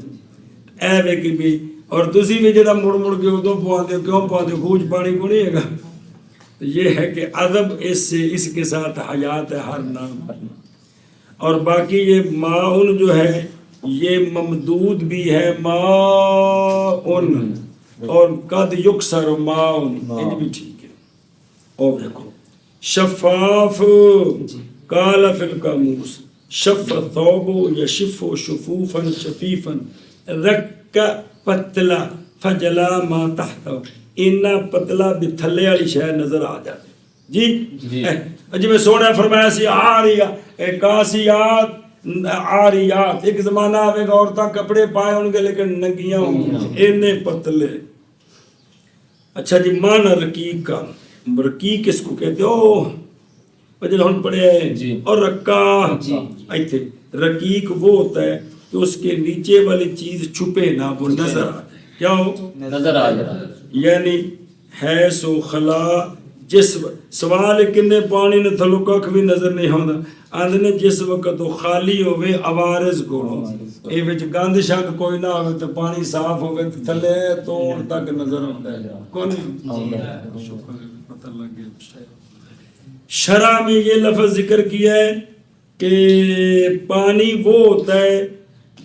اے وے کہ بھی، اور تسی بھی جڑا مڑ مڑ کے ادو پواندے ہو کیوں پواندے ہو، خوج پانی کو نہیں ہے گا۔ یہ ہے کہ ادب اس کے ساتھ حیات ہے ہر نام۔ اور باقی یہ ماؤن جو ہے یہ ممدود بھی ہے، ماؤن، اور قد یکسر ماؤن، یہ بھی ٹھیک ہے۔ اور دیکھو شفاف قال فی القاموس شف الثوب یشف شفوفا شفیفا رک پتلا فجلا ما تحت، اینا پتلا بھی تھلے والی شے نظر آ جائے جی۔ جی میں سونا فرمایا سی کاسیات عاریات، ایک زمانہ آئے گا عورتاں کپڑے پائے ہوں گے لیکن ننگیاں ہوں گے، اینے پتلے۔ اچھا جی مانا رقیق کا، رقیق کس کو کہتے ہو؟ جب ہم پڑھے ہیں اور رکا ایتھے رقیق وہ ہوتا ہے کہ اس کے نیچے والی چیز چھپے نہ، وہ نظر آ جائے۔ کیا ہو؟ نظر آ جائے، یعنی ہے سو خلا جس سوال کنے پانی نے تھلو ککھ بھی نظر نہیں ہوندا، آندھنے جس وقت وہ خالی ہوئے عوارض کو اے وچ گند شک کوئی نہ ہوئے تو پانی صاف ہوئے تو تھلے توڑ تک نظر ہوندا ہے کون شکر پتہ لگ گیا۔ شرع میں یہ لفظ ذکر کیا ہے کہ پانی وہ ہوتا ہے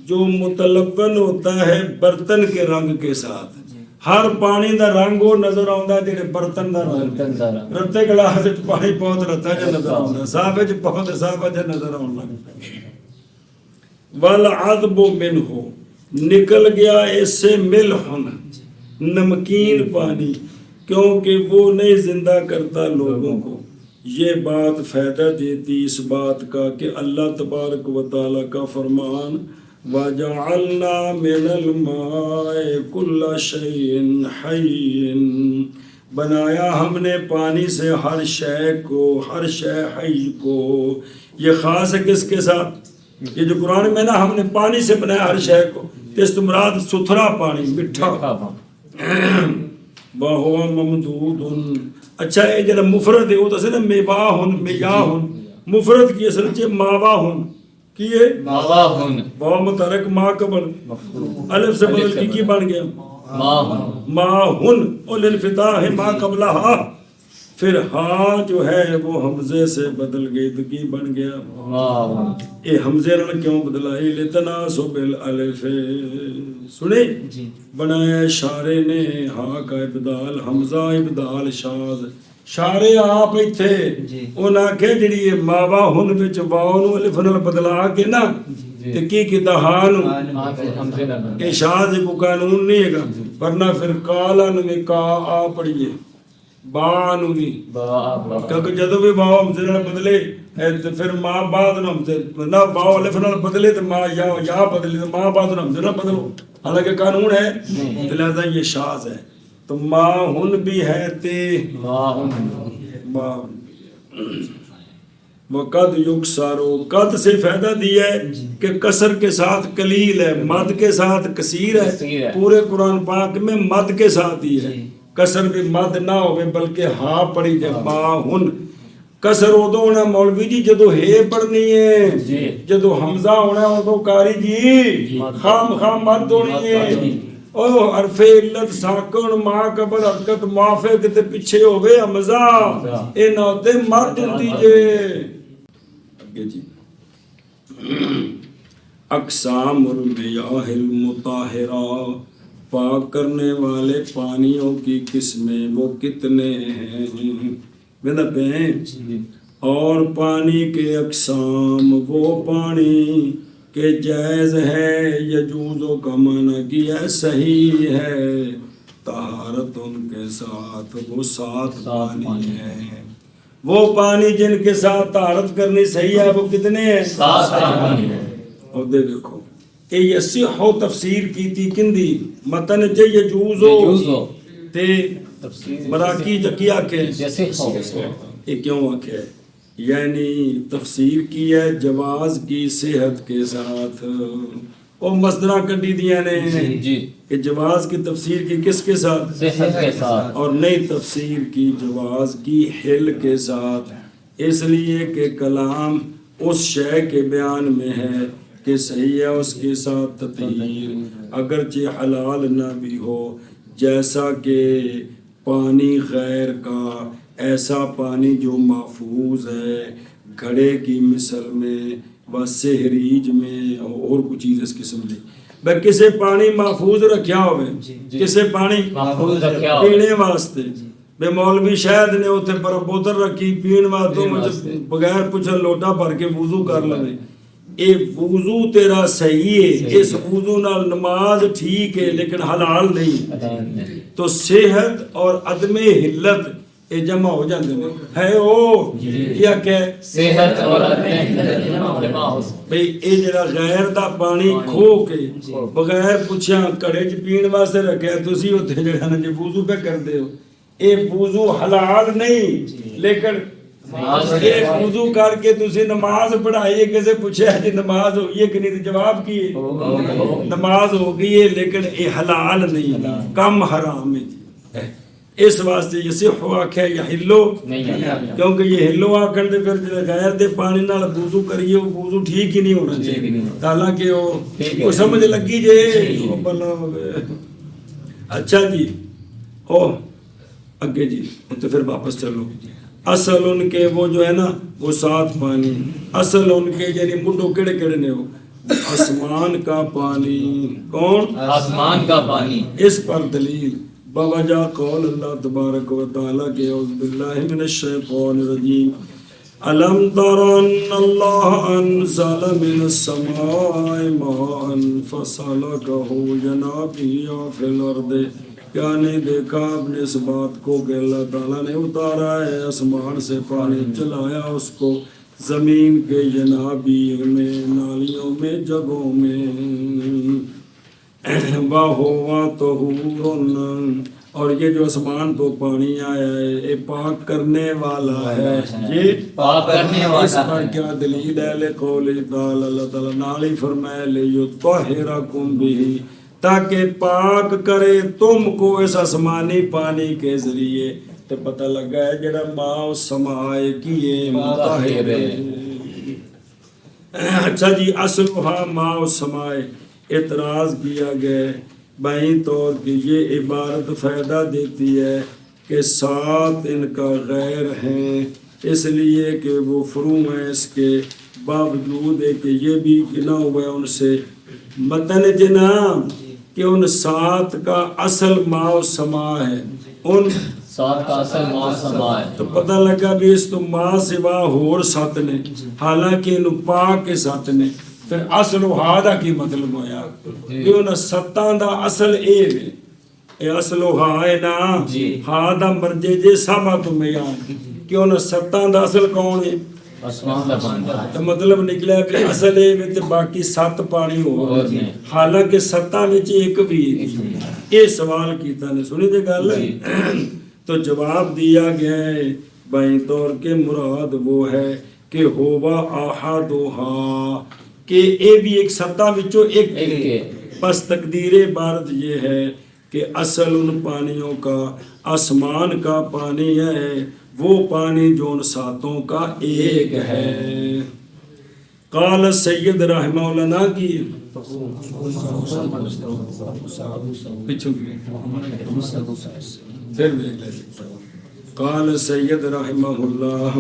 جو متلون ہوتا ہے برتن کے رنگ کے ساتھ۔ ہر پانی دا رنگ وہ نظر آਉਂਦਾ ہے جڑے برتن دا رنگ، رتے گلاس وچ پانی بہت رتا جا نظر آਉਂਦਾ ہے، صاف وچ بہت صاف جا نظر آਉਣ لگا۔ والعذب منہ، نکل گیا اس سے ملحن، نمکین پانی، کیونکہ وہ نہیں زندہ کرتا لوگوں کو۔ یہ بات فائدہ دیتی اس بات کا کہ اللہ تبارک و تعالیٰ کا فرمان وَجَعَلْنَا مِنَ الْمَاءِ كُلَّ شَيْءٍ حَيٍّ، بنایا ہم نے پانی سے ہر شے کو، ہر شے حی کو۔ یہ خاص ہے کس کے ساتھ؟ یہ جو قرآن میں نا ہم نے پانی سے بنایا ہر شے کو، اس تو مراد ستھرا پانی، مٹھا۔ وَهُوَ مَمْدُودٌ، اچھا یہ جب مفرد ہے وہ تو سے نا میواہن میاہن، مفرد کی اصل چاہے ماواہن کیے ماواہن، با متحرک ما قبل الف سے بدل کی بن گیا ماہن، اور للفتاح ما قبلہا پھر ہاں جو ہے وہ حمزے سے بدل گئی تو کی بن گیا واہ یہ حمزے نال کیوں بدلا ہے لتناسب الالف سنے جی بنایا شارے نے ہاں کا ابدال حمزہ ابدال شاذ شارے آپ ایتھے جی انہاں کہ جڑی یہ ماوا ہن وچ واو نو الف نال بدلا کے نا تے کی کیتا ہاں نو ہاں سے حمزے نہ بنا یہ شاذ کو قانون نہیں ہے گا ورنہ پھر کالا نو بھی کا آ پڑھیے با نو بھی با کیونکہ جدو بھی واو حمزے نال بدلے تے پھر ماں بعد نو حمزے نہ واو الف نال بدلے تے ماں یا بدلے تے ماں بعد نو حمزے نال بدلو حالانکہ قانون ہے تو لہذا یہ شاذ ہے تو ماں ہن بھی ہے تے واہ ماں وقد یکسارو قد سے فائدہ دیا ہے کہ کسر کے ساتھ قلیل ہے مد کے ساتھ کثیر کثیر ہے ہے۔ پورے قرآن پاک میں مد کے ساتھ ہی ہے جی۔ کسر بھی مد نہ ہوئے بلکہ ہاں پڑھی جائے ماں ہن کسر ادو ہونا مولوی جی جدو ہے پڑھنی ہے جی۔ جدو حمزہ ہونا ادو کاری جی خام خام مد ہونی ہے او حرف علت ساکن ماں قبل حرکت موافق تے پیچھے ہوئے حمزہ اے نہ ہوتے مد ہوتی جے آگے جی اقسام المیاہ المطہرہ پاک کرنے والے پانیوں کی قسمیں وہ کتنے ہیں میرا بہن اور پانی کے اقسام وہ پانی کہ جائز ہے یجوزوں کا معنی کیا صحیح ہے طہارت ان کے ساتھ وہ ساتھ پانی ہے وہ پانی جن کے ساتھ طہارت کرنی صحیح ہے وہ کتنے ہیں ساتھ پانی ہے اور دے دیکھو اے یصح تفسیر کی تھی کندی متن چ یجوزو تے تفسیر مراکی کیا کہ جیسے ہو یہ کیوں آکھے یعنی تفسیر کی ہے جواز کی صحت کے ساتھ او مصدرہ کٹی دیا نے جی کہ جواز کی تفسیر کی کس کے ساتھ صحت کے ساتھ اور نئی تفسیر کی جواز کی حل کے ساتھ اس لیے کہ کلام اس شے کے بیان میں ہے کہ صحیح ہے اس کے ساتھ تطہیر اگرچہ حلال نہ بھی ہو جیسا کہ پانی غیر کا ایسا پانی جو محفوظ ہے گھڑے کی مثل میں و سہریج میں اور کچھ چیز اس قسم دی بے کسے پانی محفوظ رکھیا ہوئے کسے پانی محفوظ رکھیا ہوئے پینے واسطے بے مولوی شاید نے اتنے پر بوتل رکھی پین واسطے مجھے بغیر پوچھا لوٹا بھر کے وضو کر لے اے وضو تیرا صحیح ہے اس وضو نال نماز ٹھیک ہے لیکن حلال نہیں تو صحت اور عدم حلت اے جمع ہو جاندے ہیں ہے او کیا کہ صحت اور جمع ہو بھئی اے جڑا غیر دا پانی کھو کے بغیر پوچھا کڑے چ پین واسطے رکھیا تسی اوتھے جڑا نا جے وضو پہ کردے ہو اے وضو حلال نہیں لیکن ایک وضو کر کے تسی نماز پڑھائیے کسے پوچھا جی نماز ہوئی ہے کہ نہیں جواب کی ہے نماز ہو گئی ہے لیکن اے حلال نہیں کم حرام ہے اس واسطے یہ صحیح آکھے یا ہلو کیونکہ یہ ہلو آکھن دے پھر غیر دے پانی نال وضو کریے وہ وضو ٹھیک ہی نہیں ہونا چاہیے حالانکہ وہ سمجھ لگی جے اچھا جی او اگے جی تو پھر واپس چلو اصل ان کے وہ جو ہے نا وہ ساتھ پانی اصل ان کے یعنی مڈو کڑے کڑے نے ہو آسمان کا پانی کون آسمان کا پانی اس پر دلیل بوجہ قول اللہ تبارک و تعالیٰ کے اعوذ باللہ من الشیطان الرجیم علم تر ان اللہ انزل من السماء ماء فسلکہ ینابیع فی الارض کیا نہیں دیکھا آپ نے اس بات کو کہ اللہ تعالیٰ نے اتارا ہے آسمان سے پانی چلایا اس کو زمین کے ینابیع میں نالیوں میں جگہوں میں وَهُوَ طَهُورٌ اور یہ جو آسمان تو پانی آیا ہے یہ پاک کرنے والا ہے یہ پاک کرنے اس والا پر ہے کیا دلیل ہے لقول تعالی اللہ تعالیٰ نالی فرمائے لِيُطَّهِرَكُمْ بِهِ تاکہ پاک کرے تم کو اس آسمانی پانی کے ذریعے تو پتہ لگا ہے جڑا ماں سمائے کیے مطہر اچھا جی اصلھا ماں سمائے اعتراض کیا گیا بائیں طور کہ یہ عبارت فائدہ دیتی ہے کہ 7 ان کا غیر ہیں، اس لیے کہ وہ فرو ہیں، اس کے باوجود ہے کہ یہ بھی گنا ہوا ہے ان سے متن جناب کہ ان 7 کا اصل ما و سما ہے، ان 7 کا اصل ما سما ہے، تو پتہ لگا بھی اس تو ماں سوا ہور 7 نے، حالانکہ ان پاک کے 7 نے، پھر اصل و ہا کی مطلب ہویا کہ ان 7 دا اصل اے ہے، اے اصل و ہا ہے نا، ہا دا مرجے جے سابا تو میان کہ ان 7 دا اصل کون ہے؟ آسمان کا پانی، تو مطلب نکلا کہ اصل اے میں تے باقی 7 پانی ہو، حالانکہ 7 میں ایک بھی ہے۔ یہ سوال کیتا نے سنی دے گل تو جواب دیا گیا ہے بائیں طور کے مراد وہ ہے کہ ہوا احدھا کہ اے بھی ایک 7 وچوں ایک، بس تقدیر عبارت یہ ہے کہ اصل ان پانیوں کا آسمان کا پانی ہے، وہ پانی جو ان 7 کا ایک ہے۔ قال سید رحمہ اللہ کی قال سید رحمہ اللہ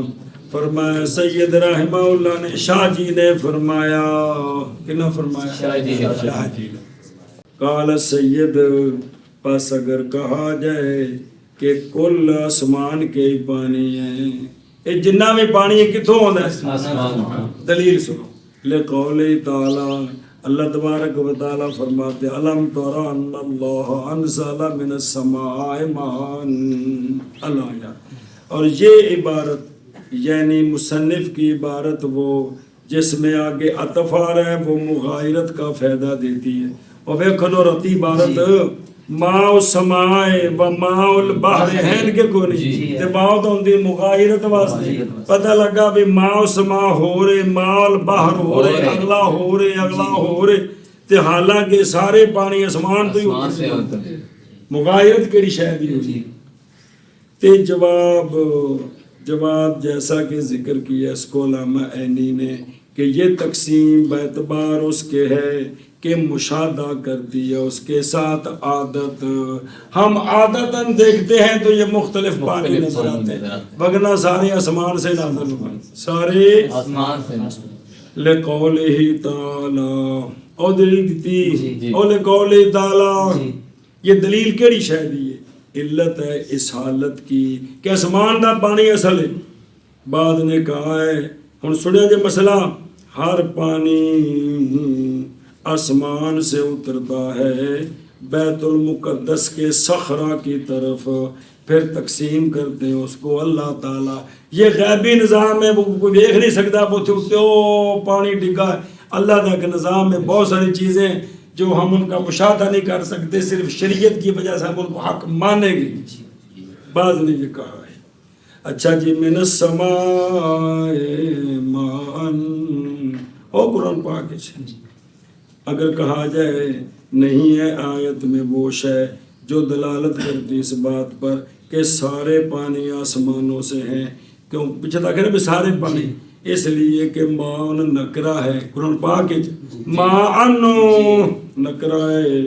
فرمایا، سید رحمہ اللہ نے شاہ جی نے فرمایا، کنا فرمایا؟ شاہ جی نے۔ شاہ جی نے۔ قال سید پس اگر کہا جائے کہ کل آسمان کے ہی پانی ہے، یہ جنہ میں پانی ہے کتھوں ہوتا ہے؟ آسمان۔ دلیل سنو، لقول تعالی اللہ تبارک و تعالی فرماتے الم تر ان اللہ انزل من السماء ماء، اللہ، اور یہ عبارت یعنی مصنف کی عبارت وہ جس میں آگے عطف آ رہا ہے وہ مغایرت کا فائدہ دیتی ہے، اور ویکھو رتی عبارت ماء السماء و ماء البحر ہیں کہ کوئی نہیں تے باؤ تو ہوندی مغایرت واسطے، پتہ لگا بھی ماء السماء ہو رہے، ماء البحر ہو رہے، اگلا ہو رہے، اگلا ہو رہے، تے حالانکہ سارے پانی اسمان تو ہی ہوتے ہیں، مغایرت کیڑی شے دی ہوئی؟ تے جواب جیسا کہ ذکر کیا اس کو علامہ عینی نے کہ یہ تقسیم باعتبار اس کے ہے کہ مشاہدہ کرتی ہے اس کے ساتھ عادت، ہم عادتاً دیکھتے ہیں تو یہ مختلف پانی نظر آتے ہیں، وگرنہ سارے آسمان سے نازل ہوئے، سارے آسمان سے۔ لقولہ تعالی اور دلیل دیتی، اور لقولہ تعالی یہ دلیل کیڑی شے دی ہے؟ علت ہے اس حالت کی کہ آسمان دا پانی اصل ہے، بعد نے کہا ہے ہن سنیا جے مسئلہ، ہر پانی آسمان سے اترتا ہے بیت المقدس کے صخرہ کی طرف، پھر تقسیم کرتے ہیں اس کو اللہ تعالیٰ، یہ غیبی نظام ہے، وہ کوئی دیکھ نہیں سکتا، وہ پانی ڈگا ہے، اللہ کا نظام میں بہت ساری چیزیں جو ہم ان کا مشاہدہ نہیں کر سکتے، صرف شریعت کی وجہ سے ہم ان کو حق مانیں گے۔ بعض نے یہ کہا ہے اچھا جی من السماء ماء، او قرآن پاک ہے، اگر کہا جائے نہیں ہے آیت میں وہ شے جو دلالت کرتی اس بات پر کہ سارے پانی آسمانوں سے ہیں، کیوں پیچھے تک ہے نا بھی سارے پانی، اس لیے کہ مان نکرہ ہے قرآن پاک مان نکرہ ہے،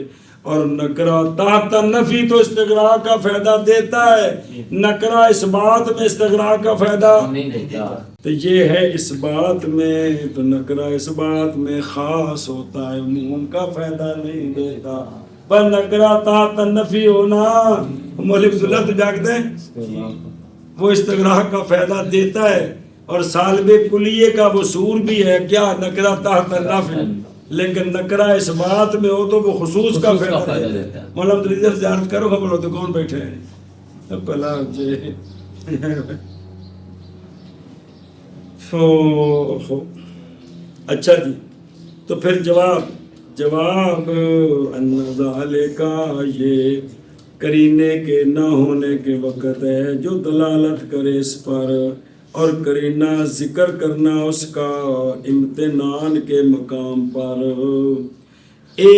اور نکرہ تحت نفی تو استغراق کا فائدہ دیتا ہے، نکرہ اس بات میں استغراق کا فائدہ نہیں دیتا، تو یہ ہے اس بات میں، تو نکرہ اس بات میں خاص ہوتا ہے، عموم کا فائدہ نہیں دیتا، پر نکرہ تحت نفی ہونا مولوی عبداللہ تو جاگتے ہیں وہ استغراق کا فائدہ دیتا ہے، اور سالب کلیے کا وہ سور بھی ہے کیا نکرہ تحت نفی، لیکن نکرہ اس بات میں ہو تو وہ خصوص کا فائدہ دیتا ہے۔ مولانا عبدالعزیز سے زیارت کرو خبر ہو تو کون بیٹھے ہیں پلا جے اچھا جی، تو پھر جواب ان ذالک یہ کرینے کے نہ ہونے کے وقت ہے جو دلالت کرے اس پر، اور کرینہ ذکر کرنا اس کا امتنان کے مقام پر، اے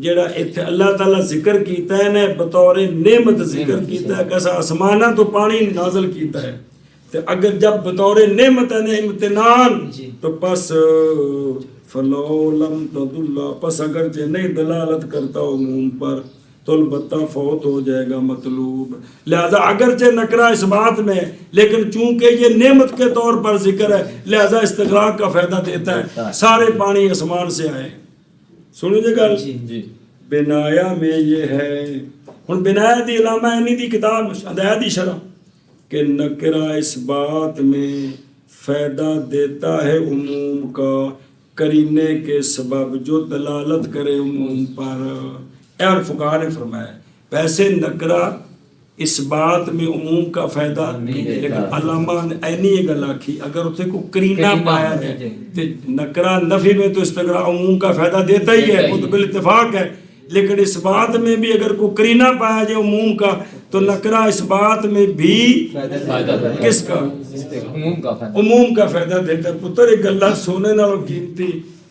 جڑا ایتھے اللہ تعالیٰ ذکر کیتا ہے نا بطور نعمت ذکر کیتا ہے کہ آسمانہ تو پانی نازل کیتا ہے، تو اگر جب بطور نعمت ہے امتنان تو پس فلو لم تدل، پس اگرچہ نہیں دلالت کرتا عموم پر، تو البتہ فوت ہو جائے گا مطلوب. لہذا اگرچہ نکرہ اس بات میں لیکن چونکہ یہ نعمت کے طور پر ذکر ہے لہذا استغراق کا فائدہ دیتا ہے. سارے پانی آسمان سے آئے. سنیے گا جی بنایا میں یہ ہے ہن بنایا دی علامہ عینی دی کتاب ہدایت دی شرح کہ نکرہ اس بات میں فائدہ دیتا ہے عموم کا کرینے کے سبب جو دلالت کرے عموم پر. اور فقہا نے فرمایا ویسے نکرہ اس بات میں عموم کا فائدہ لیکن علامہ عینی یہ گل آکھی اگر اسے کو کرینہ پایا جائے تو نکرہ نفی میں تو استغراق عموم کا فائدہ دیتا ہی ہے وہ تو بالاتفاق ہے. لیکن اس بات میں بھی اگر کوئی کرینہ پایا جائے عموم کا تو نکرہ اس بات میں بھی کس کا عموم کا فائدہ دیتا ہے. پتر ایک گلہ سونے نالوں قیمتی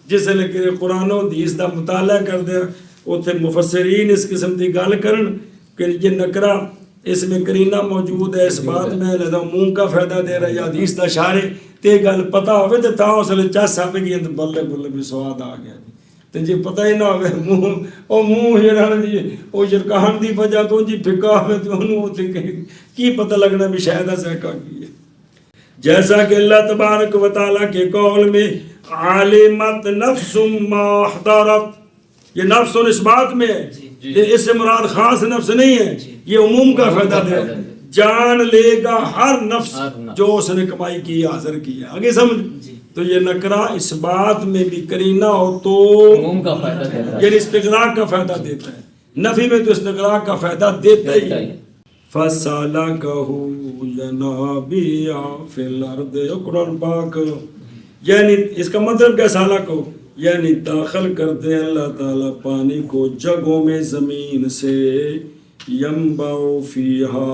جس لئے کہ قرآن و حدیث دا مطالعہ کر دیا اتنے مفسرین اس قسم کی گل کرن کہ یہ نکرہ اس میں کرینہ موجود ہے اس بات میں لہذا عموم کا فائدہ دے رہا ہے یا حدیث دا شارے تے گل پتہ ہوئے تو تا اسلے چاس ساپے گی بلے بلے بھی سواد آ گیا تو جی پتہ ہی نہ ہوئے منہ جڑا جی وہ جرکان دی وجہ تو جی پھکا ہوئے تو انہوں کی پتہ لگنا بھی شاید ایسا کا کی ہے. جیسا کہ اللہ تبارک و تعالیٰ کے قول میں عالمت نفس ما احضرت یہ نفس اس بات میں ہے اس سے مراد خاص نفس نہیں ہے یہ عموم کا فائدہ دے جان لے گا ہر نفس جو اس نے کمائی کی حاضر کی ہے. آگے سمجھ تو یہ نکرہ اس بات میں بھی کرینہ ہو تو عموم کا فائدہ دیتا ہے یعنی استغراق کا فائدہ دیتا ہے. نفی میں تو استغراق کا فائدہ دیتا ہی ہے. فَسَلَكَهُ يَنَابِيعَ فِي الْأَرْضِ قرآن پاک یعنی اس کا مطلب کیا سالکو یعنی داخل کرتے ہیں اللہ تعالیٰ پانی کو جگہوں میں زمین سے یمبعو فیہا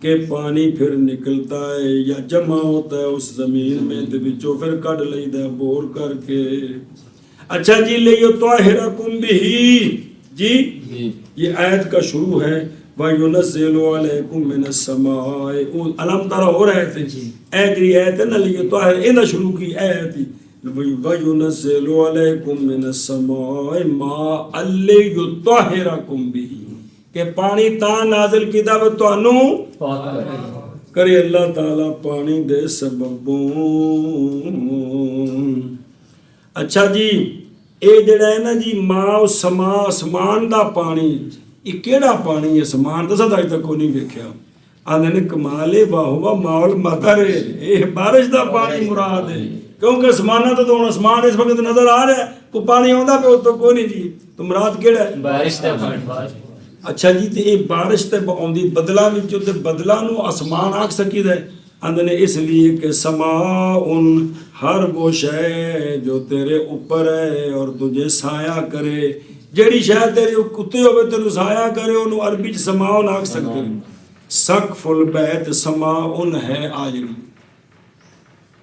کہ پانی پھر نکلتا ہے یا جمع ہوتا ہے اس زمین میں تو پھر کڑ لیتا ہے بور کر کے. اچھا جی لیطہرکم بہ جی یہ آیت کا شروع ہے وَيُنَزِّلُ عَلَيْكُم مِّنَ السَّمَاءِ علم ترہ ہو رہے تھے ایک آیت ہے نا لیطہر انہا شروع کی آیت تھی وَيُنَزِّلُ عَلَيْكُم مِّنَ السَّمَاءِ مَاءً لِيُطَہِّرَکُم بِہ کہ پانی تاں نازل کی دعوت تو انو کرے اللہ تعالیٰ پانی دے سببوں. اچھا جی اے جڑا ہے نا جی ماء سما اسمان دا پانی یہ کیڑا پانی ہے اسمان دا سدا تک کو نہیں دیکھا آدھے نے کمالے واہوا ماحول مطر اے بارش دا پانی مراد ہے کیونکہ اسمانہ تو اسمان اس وقت نظر آ رہا ہے کو پانی آندا پہ تو کوئی نہیں جی تو مراد کیڑا ہے بارش دا پانی. اچھا جی تے بارش تے آندی بدلا وچوں تے بدلا نو آسمان آکھ سکید ہے اندنے اس لیے کہ سماءن ہر وہ شے جو تیرے اوپر ہے اور تجھے سایہ کرے جیڑی شے تیرے کتے ہوئے تیرے سایہ کرے انہوں عربی سماءن آکھ سکتے ہیں. سقف البیت سماءن ہے آجری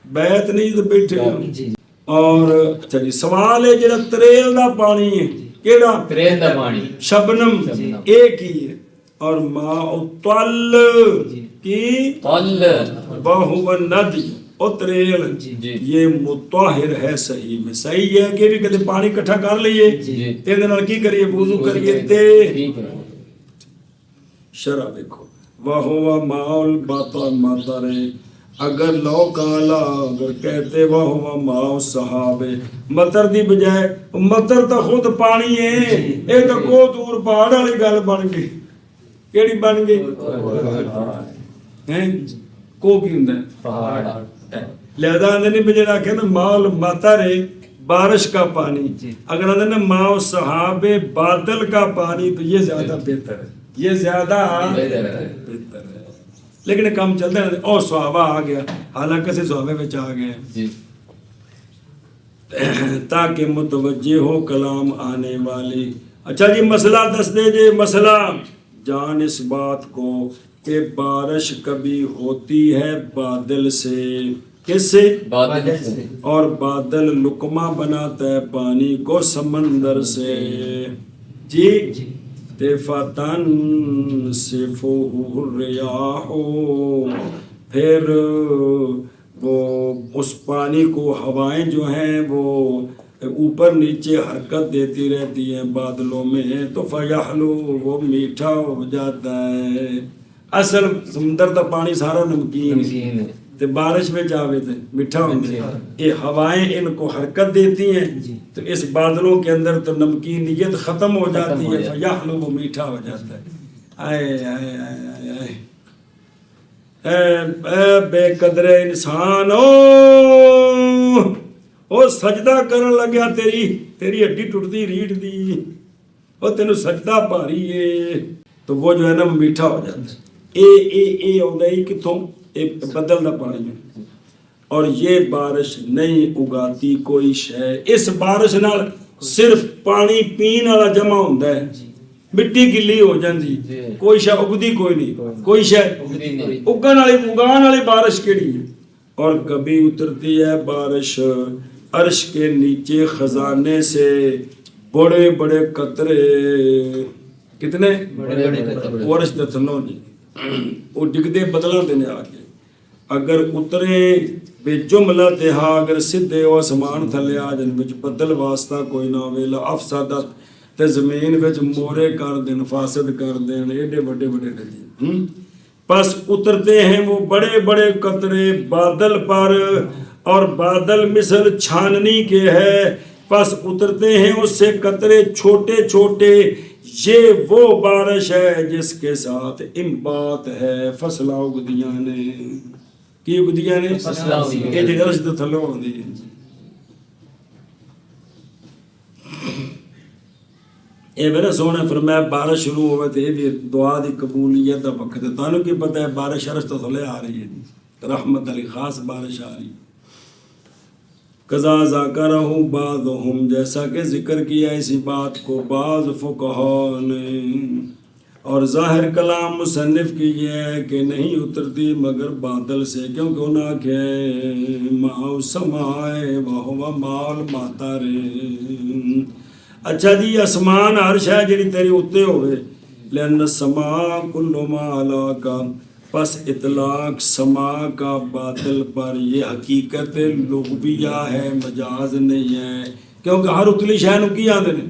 بیت نہیں تو بیٹھے ہیں. اور اچھا جی سوال ہے جڑا تریل دا پانی ہے کیڑا تریل دا پانی شبنم ایک ہی ہے اور ماء طل کی طل وہو ندی اور تریل یہ مطہر ہے صحیح میں صحیح ہے کہ بھی کہتے پانی کٹھا کر لئیے تین دن کی کریے وضو کریے تے شرع دیکھو وہو ماء البطر مطر اگر لو کالا اگر کہتے وہ ماؤ صحابے مطر دی بجائے مطر تا خود پانی ہے اے تا کو دور پہاڑ والی گل بن گئی کیڑی بن گئی کو کی ہوندا ہے پہاڑ لہذا اندر بجڑا کہ نا ماؤ مطر ہے بارش کا پانی اگر اندر نا ماؤ صحابے بادل کا پانی تو یہ زیادہ بہتر ہے یہ زیادہ بہتر ہے لیکن کام چلتا ہے اور صحابہ آ گیا حالانکہ سے صحابہ میں آ گئے تاکہ متوجہ ہو کلام آنے والی. اچھا جی مسئلہ دس دے جے مسئلہ جان اس بات کو کہ بارش کبھی ہوتی ہے بادل سے کس سے بادل سے اور بادل لقمہ بناتا ہے پانی کو سمندر سے جی فتن صفوہ الریاح پھر وہ اس پانی کو ہوائیں جو ہیں وہ اوپر نیچے حرکت دیتی رہتی ہے بادلوں میں تو فیحلو وہ میٹھا ہو جاتا ہے. اصل سمندر دا پانی سارا نمکین ہے تے بارش میں جاوے تے میٹھا ہوتا ہے. یہ ہوائیں ان کو حرکت دیتی ہیں تو اس بادلوں کے اندر تو نمکینیت ختم ہو جاتی ہے. فیحلو وہ میٹھا ہو جاتا ہے. آئے آئے آئے آئے اے بے قدر انسان او سجدہ کرن لگیا تیری ہڈی ٹوٹتی ریڑھ دی او تینوں سجدہ بھاری ہے تو وہ جو ہے نا میٹھا ہو جاتا ہے. اے ہوندا ہے کتھوں اے بدل دا پانی ہے اور یہ بارش نہیں اگاتی کوئی شے. اس بارش نال صرف پانی پین والا جمع ہوندا ہے. مٹی گلی ہو جاندی کوئی شے اگدی کوئی نہیں. کوئی شے اگان والی بارش کیڑی ہے. اور کبھی اترتی ہے بارش عرش کے نیچے خزانے سے بڑے بڑے قطرے. کتنے عرش دے تھلوں نہیں وہ ڈگدے بدلاں دے آ کے اگر اترے بے جملہ تہا اگر سدھے وہ آسمان تھلے آ جن وچ بدل واسطہ کوئی نہ ہوے لا افسدت تے زمین وچ مورے کر دین فاسد کر دین ایڈے بڑے بڑے ندی. پس اترتے ہیں وہ بڑے بڑے قطرے بادل پر اور بادل مثل چھاننی کے ہے. پس اترتے ہیں اس سے قطرے چھوٹے چھوٹے. یہ وہ بارش ہے جس کے ساتھ انبات ہے. فصلہ اگدیاں نے کی اگدیاں نے یہ جی عرش دے تھلوں ہوندی ہے. اے میرے سونے فرمایا بارش شروع ہوئے تو یہ بھی دعا دی قبولیت دا وقت ہے. تانوں کی پتہ ہے بارش عرش تو تھلے آ رہی ہے. رحمت علی خاص بارش آ رہی ہے. قضا ذاکرہ بعضہم جیسا کہ ذکر کیا اسی بات کو بعض فقہاء نے. اور ظاہر کلام مصنف کی یہ ہے کہ نہیں اترتی مگر بادل سے کیونکہ انہاں کہ ماء سمائے وہو ماء المطر. اچھا جی اسمان ہر شے جڑی تیری اتے ہوئے لأن السماء کل ما علاک. پس اطلاق سما کا باطل پر یہ حقیقت لغویہ ہے مجاز نہیں ہے کیونکہ ہر اتلی شے نوں کی آندے نے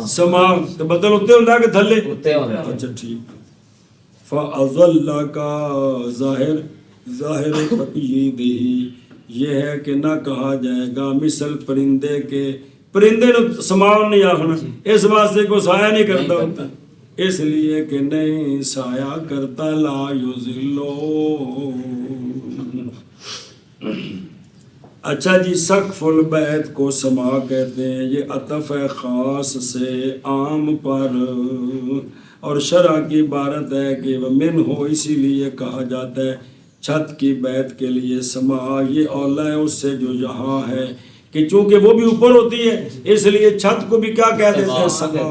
سما تے بدل اتے ہوندا کہ تھلے اتے ہوندا. اچھا ٹھیک ہے. فاضلک ظاہر تقییدہ یہ ہے کہ نہ کہا جائے گا مثل پرندے کے. پرندے نو سماؤ نہیں آخنا اس واسطے کو سایہ نہیں کرتا ہوتا اس لیے کہ نہیں سایہ کرتا لا یذلو. اچھا جی سقف البیت کو سما کہتے ہیں. یہ عطف ہے خاص سے عام پر اور شرع کی عبارت ہے کہ من ہو اسی لیے کہا جاتا ہے چھت کی بیت کے لیے سما. یہ اولا ہے اس سے جو یہاں ہے کہ چونکہ وہ بھی اوپر ہوتی ہے اس لیے چھت کو بھی کیا کہہ دیتے ہیں سما.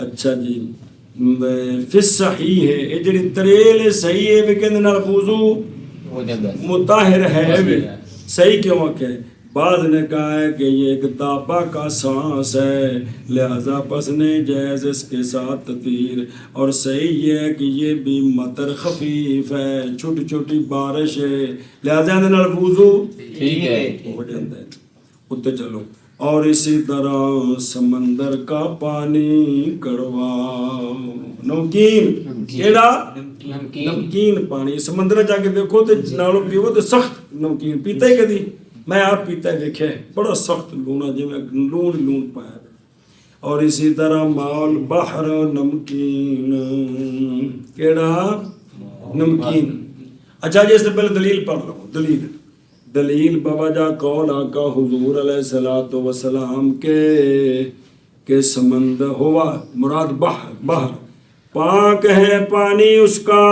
اچھا جی فی صحیح ہے یہ جڑی تریل صحیح ہے وہ کہندے نال وضو مطہر ہے. صحیح کیوں کہ بعض نے کہا ہے کہ یہ ایک دابا کا سانس ہے لہذا پس نے جائز اس کے ساتھ تطہیر. اور صحیح یہ ہے کہ یہ بھی مطر خفیف ہے چھوٹی چھوٹی بارش ہے لہذا اندے نال وضو ٹھیک ہے ہو جاتا ہے. اتے چلو. اور اسی طرح سمندر کا پانی کڑوا نمکین کیڑا نمکین پانی سمندر جا کے دیکھو تے نالوں پیو تے سخت نمکین پیتا ہی کدی میں آپ پیتا ہے دیکھے بڑا سخت لونا جی میں لون پایا. اور اسی طرح مال بحر نمکین کیڑا نمکین. اچھا جی اس سے پہلے دلیل پڑھ لو. دلیل بوجہ قول آقا حضور علیہ الصلوۃ والسلام کے سمندر ہوا مراد بحر پاک ہے پانی اس کا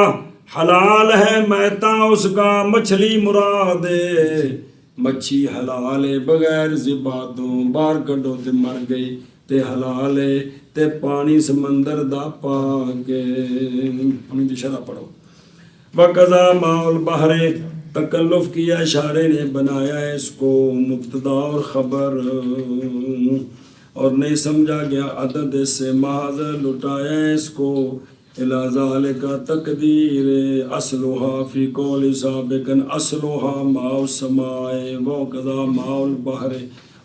حلال ہے میتا اس کا. مچھلی مراد ہے مچھی حلال ہے بغیر ذباتوں باہر کڈو تے مر گئی تے حلال ہے تے پانی سمندر دا پاک ہے. ہمیں دی شرح پڑھو. وقضا ماء البحر تکلف کیا اشارے نے بنایا ہے اس کو مبتدا اور خبر اور نہیں سمجھا گیا عدد سے محض لٹایا ہے اس کو الی ذالک تقدیر اصلها فی قول سابقا اصلها ماء السماء وکذا ماء البحر.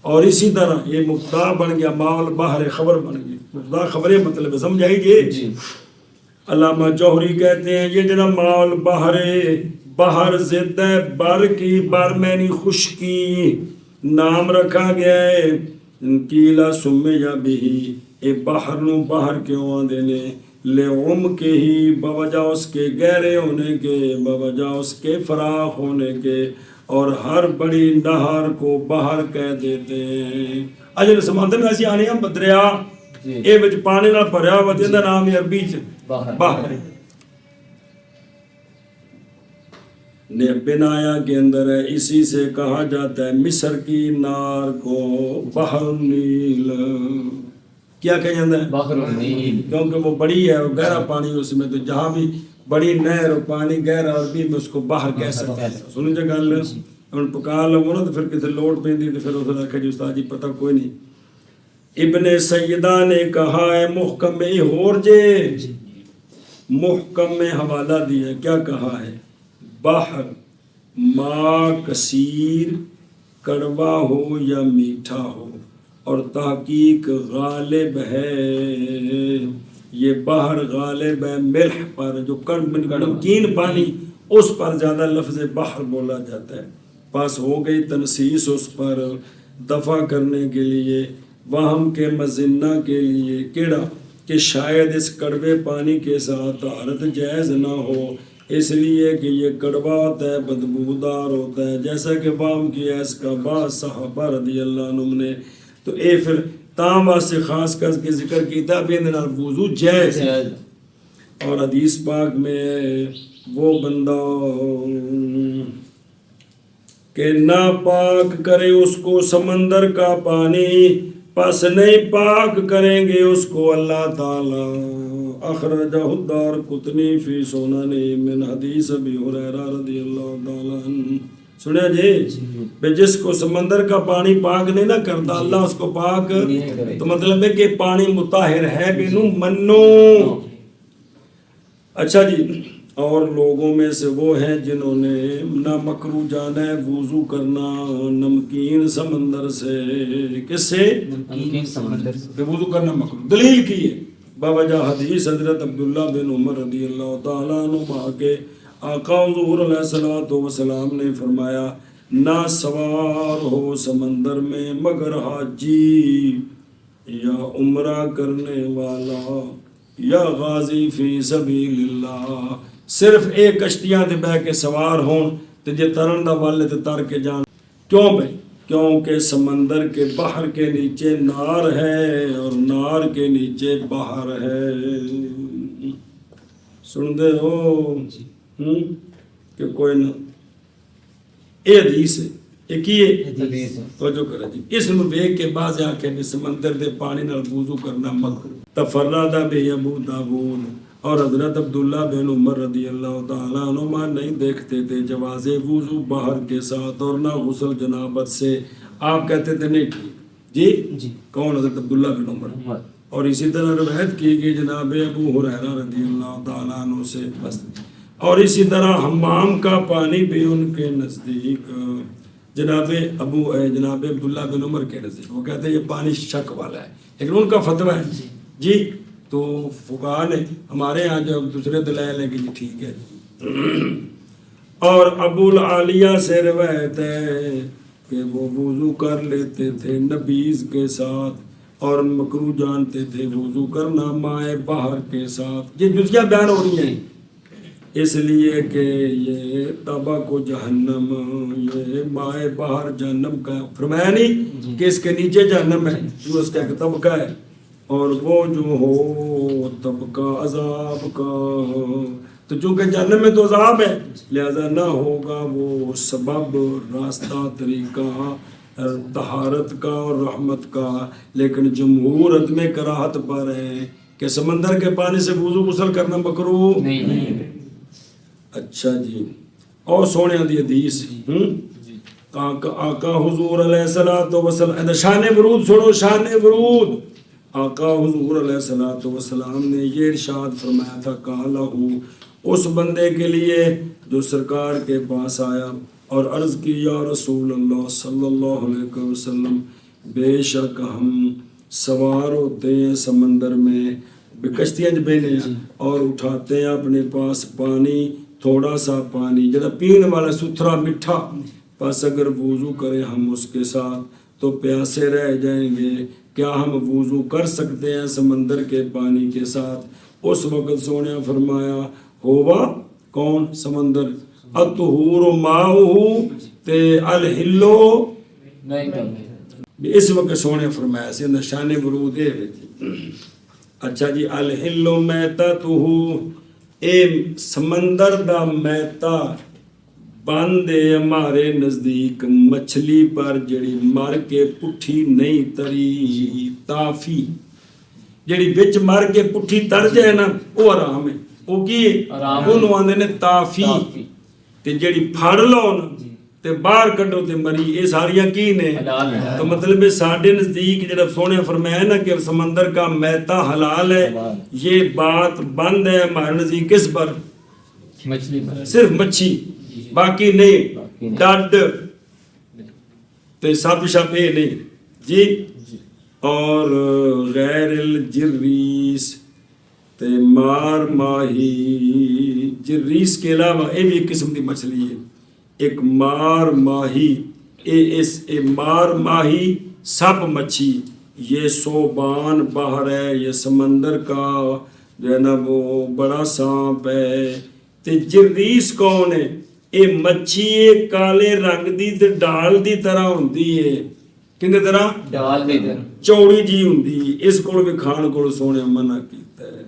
اور اسی طرح یہ مبتدا بن گیا ماء البحر خبر بن گئی. مبتدا خبر مطلب ہے سمجھائیے. علامہ جوہری کہتے ہیں یہ جناب ماء البحر بحر ضد ہے بر کی، بر معنی خشکی، نام رکھا گیا ہے. کیلا سمیہ بہی اے بحر نو بحر کیوں آندے نے لعم کے ہی بوجہ اس کے گہرے ہونے کے، بوجہ اس کے فراخ ہونے کے، اور ہر بڑی نہر کو بحر کہہ دیتے ہیں. اجل سمندر میں ایسی آنے ہیں دریا اے وچ پانی نال بھریا ہوا جندا نام ہے عربی چ بحر. نے بنایا کے اندر ہے، اسی سے کہا جاتا ہے مصر کی نار کو بحر النیل. کیا کہا جاتا ہے؟ بحر النیل، کیونکہ وہ بڑی ہے اور گہرا پانی اس میں، تو جہاں بھی بڑی نہر اور پانی گہرا عربی میں اس کو بحر کہہ سکتے ہیں. سنیں جا گل ہن پکا لو نا تو پھر کتے لوڑ پیندی تو پھر اس نے آخیا جی استاد جی پتہ کوئی نہیں. ابن سیدہ نے کہا ہے محکم میں ہور جے، محکم میں حوالہ دیا. کیا کہا ہے؟ بحر ما کثیر کڑوا ہو یا میٹھا ہو، اور تحقیق غالب ہے یہ بحر غالب ہے ملح پر، جو نمکین پانی اس پر زیادہ لفظ بحر بولا جاتا ہے. پاس ہو گئی تنسیس اس پر دفع کرنے کے لیے وہم کے مزنہ کے لیے کیڑا کہ شاید اس کڑوے پانی کے ساتھ طہارت جائز نہ ہو، اس لیے کہ یہ کڑوا ہوتا ہے بدبودار ہوتا ہے، جیسا کہ وہم کی ایس کا بعض صحابہ رضی اللہ عنہ نے. تو اے پھر تام واسطے خاص کر کے ذکر کیتا بھی اندر وضو جائز. اور حدیث پاک میں وہ بندہ کہ ناپاک کرے اس کو سمندر کا پانی، پس نہیں پاک کریں گے اس کو اللہ تعالی. اخرجہ الدارقطنی فی سنن من حدیث ابی ہریرہ رضی اللہ تعالی عنہ. سنیا جی جس کو سمندر کا پانی پاک نہیں نہ کرتا اللہ اس کو پاک، تو مطلب ہے کہ پانی مطہر ہے بینو منو. اچھا جی، اور لوگوں میں سے وہ ہیں جنہوں نے نہ مکروہ جانا ہے وضو کرنا نمکین سمندر سے. کس سے؟ نمکین سمندر سے وضو کرنا مکروہ. دلیل کی ہے بوجہ حدیث حضرت عبداللہ بن عمر رضی اللہ تعالیٰ عنہ کے آقا حضور علیہ الصلوۃ والسلام نے فرمایا نہ سوار ہو سمندر میں مگر حاجی یا عمرہ کرنے والا یا غازی فی سبیل اللہ. صرف ایک کشتیاں تے بہ کے سوار ہون تے جے ترن دا والے تے تر کے جان. کیوں بھائی؟ کیونکہ سمندر کے بحر کے نیچے نار ہے اور نار کے نیچے بحر ہے. سن دے ہو کہ کوئی نہ اے حدیث ہے ایک ہی توجہ کرے جی. اس میں ویکھ کے بعض آکھے بھی سمندر دے پانی نال وضو کرنا مکروہ. تفرد به ابو داؤد اور حضرت عبداللہ بن عمر رضی اللہ تعالیٰ عنہما نہیں دیکھتے تھے جواز وضو بحر کے ساتھ اور نہ غسل جنابت سے. آپ کہتے تھے نہیں ٹھیک جی. کون؟ حضرت عبداللہ بن عمر. اور اسی طرح روایت کی گئی جناب ابو ہریرہ رضی اللہ تعالیٰ عنہ سے بس. اور اسی طرح حمام کا پانی بھی ان کے نزدیک جناب عبداللہ بن عمر کے نزدیک وہ کہتے ہیں یہ پانی شک والا ہے، لیکن ان کا فتویٰ ہے جی. تو فقہاء نے ہمارے ہاں جو دوسرے دلائل ہیں کہ جی ٹھیک ہے. اور ابو العالیہ سے روایت ہے کہ وہ وضو کر لیتے تھے نبیذ کے ساتھ اور مکروہ جانتے تھے وضو کرنا مائے بحر کے ساتھ. یہ جزیاں بیان ہو رہی ہیں اس لیے کہ یہ تبا کو جہنم، یہ مائے بحر جہنم کا فرمایا نہیں کہ اس کے نیچے جہنم ہے، جو اس کا ایک طبقہ ہے اور وہ جو ہو طبقہ عذاب کا. تو چونکہ جہنم میں تو عذاب ہے لہذا نہ ہوگا وہ سبب راستہ طریقہ طہارت کا اور رحمت کا. لیکن جمہور عدم کراہت پر ہے کہ سمندر کے پانی سے وضو غسل کرنا مکروہ نہیں. اچھا جی، اور سونے دی حدیث آقا حضور علیہ الصلوۃ والسلام شان ورود سنو. شان ورود آقا حضور علیہ الصلوۃ والسلام نے یہ ارشاد فرمایا تھا، کہا لہو، اس بندے کے لیے جو سرکار کے پاس آیا اور عرض کی، یا رسول اللہ صلی اللہ علیہ وسلم، بے شک ہم سوار ہوتے ہیں سمندر میں، کشتیاں بہنے ہیں اور اٹھاتے ہیں اپنے پاس پانی، تھوڑا سا پانی جڑا پین والا ستھرا میٹھا، بس اگر وضو کریں ہم اس کے ساتھ تو پیاسے رہ جائیں گے، کیا ہم وضو کر سکتے ہیں سمندر کے پانی کے ساتھ؟ اس وقت سونے فرمایا، ہوا کون؟ سمندر، الطہور ماؤہ تے الحلو، اس وقت سونے فرمایا سی شان ورود ہے۔ اچھا جی، الحلو میتتہ، اے سمندر دا میتا بند ہے ہمارے نزدیک مچھلی پر جڑی مر کے پٹھی نہیں تری، تافی جڑی بچ مر کے پٹھی تر جائے نا وہ حرام ہے، وہ کی انہوں آندے نے تافی، تے جڑی پھڑ لو نا تے باہر کڈو تے مری، یہ ساریاں کی نے؟ تو مطلب ہے ساڈے نزدیک جڑا سونے فرمایا نا کہ سمندر کا میتا حلال ہے، یہ بات بند ہے ہمارے نزدیک کس پر؟ مچھلی پر، صرف مچھی، باقی نہیں، ڈڈ تے سب شب یہ نہیں جی۔ اور غیر الجریس تے مار ماہی، جریس کے علاوہ یہ بھی ایک قسم کی مچھلی ہے، ایک مار ماہی، اے مار ماہی سب مچھی، یہ صوبان بحر ہے، یہ سمندر کا جو ہے نا وہ بڑا سانپ ہے۔ تے جریس کون ہے؟ اے مچھی کالے رنگ دی تے ڈال دی طرح ہوندی ہے، کنے طرح؟ ڈال دے در چوڑی جی ہوندی، اس کو بھی کھان کو سونے منع کیتا ہے۔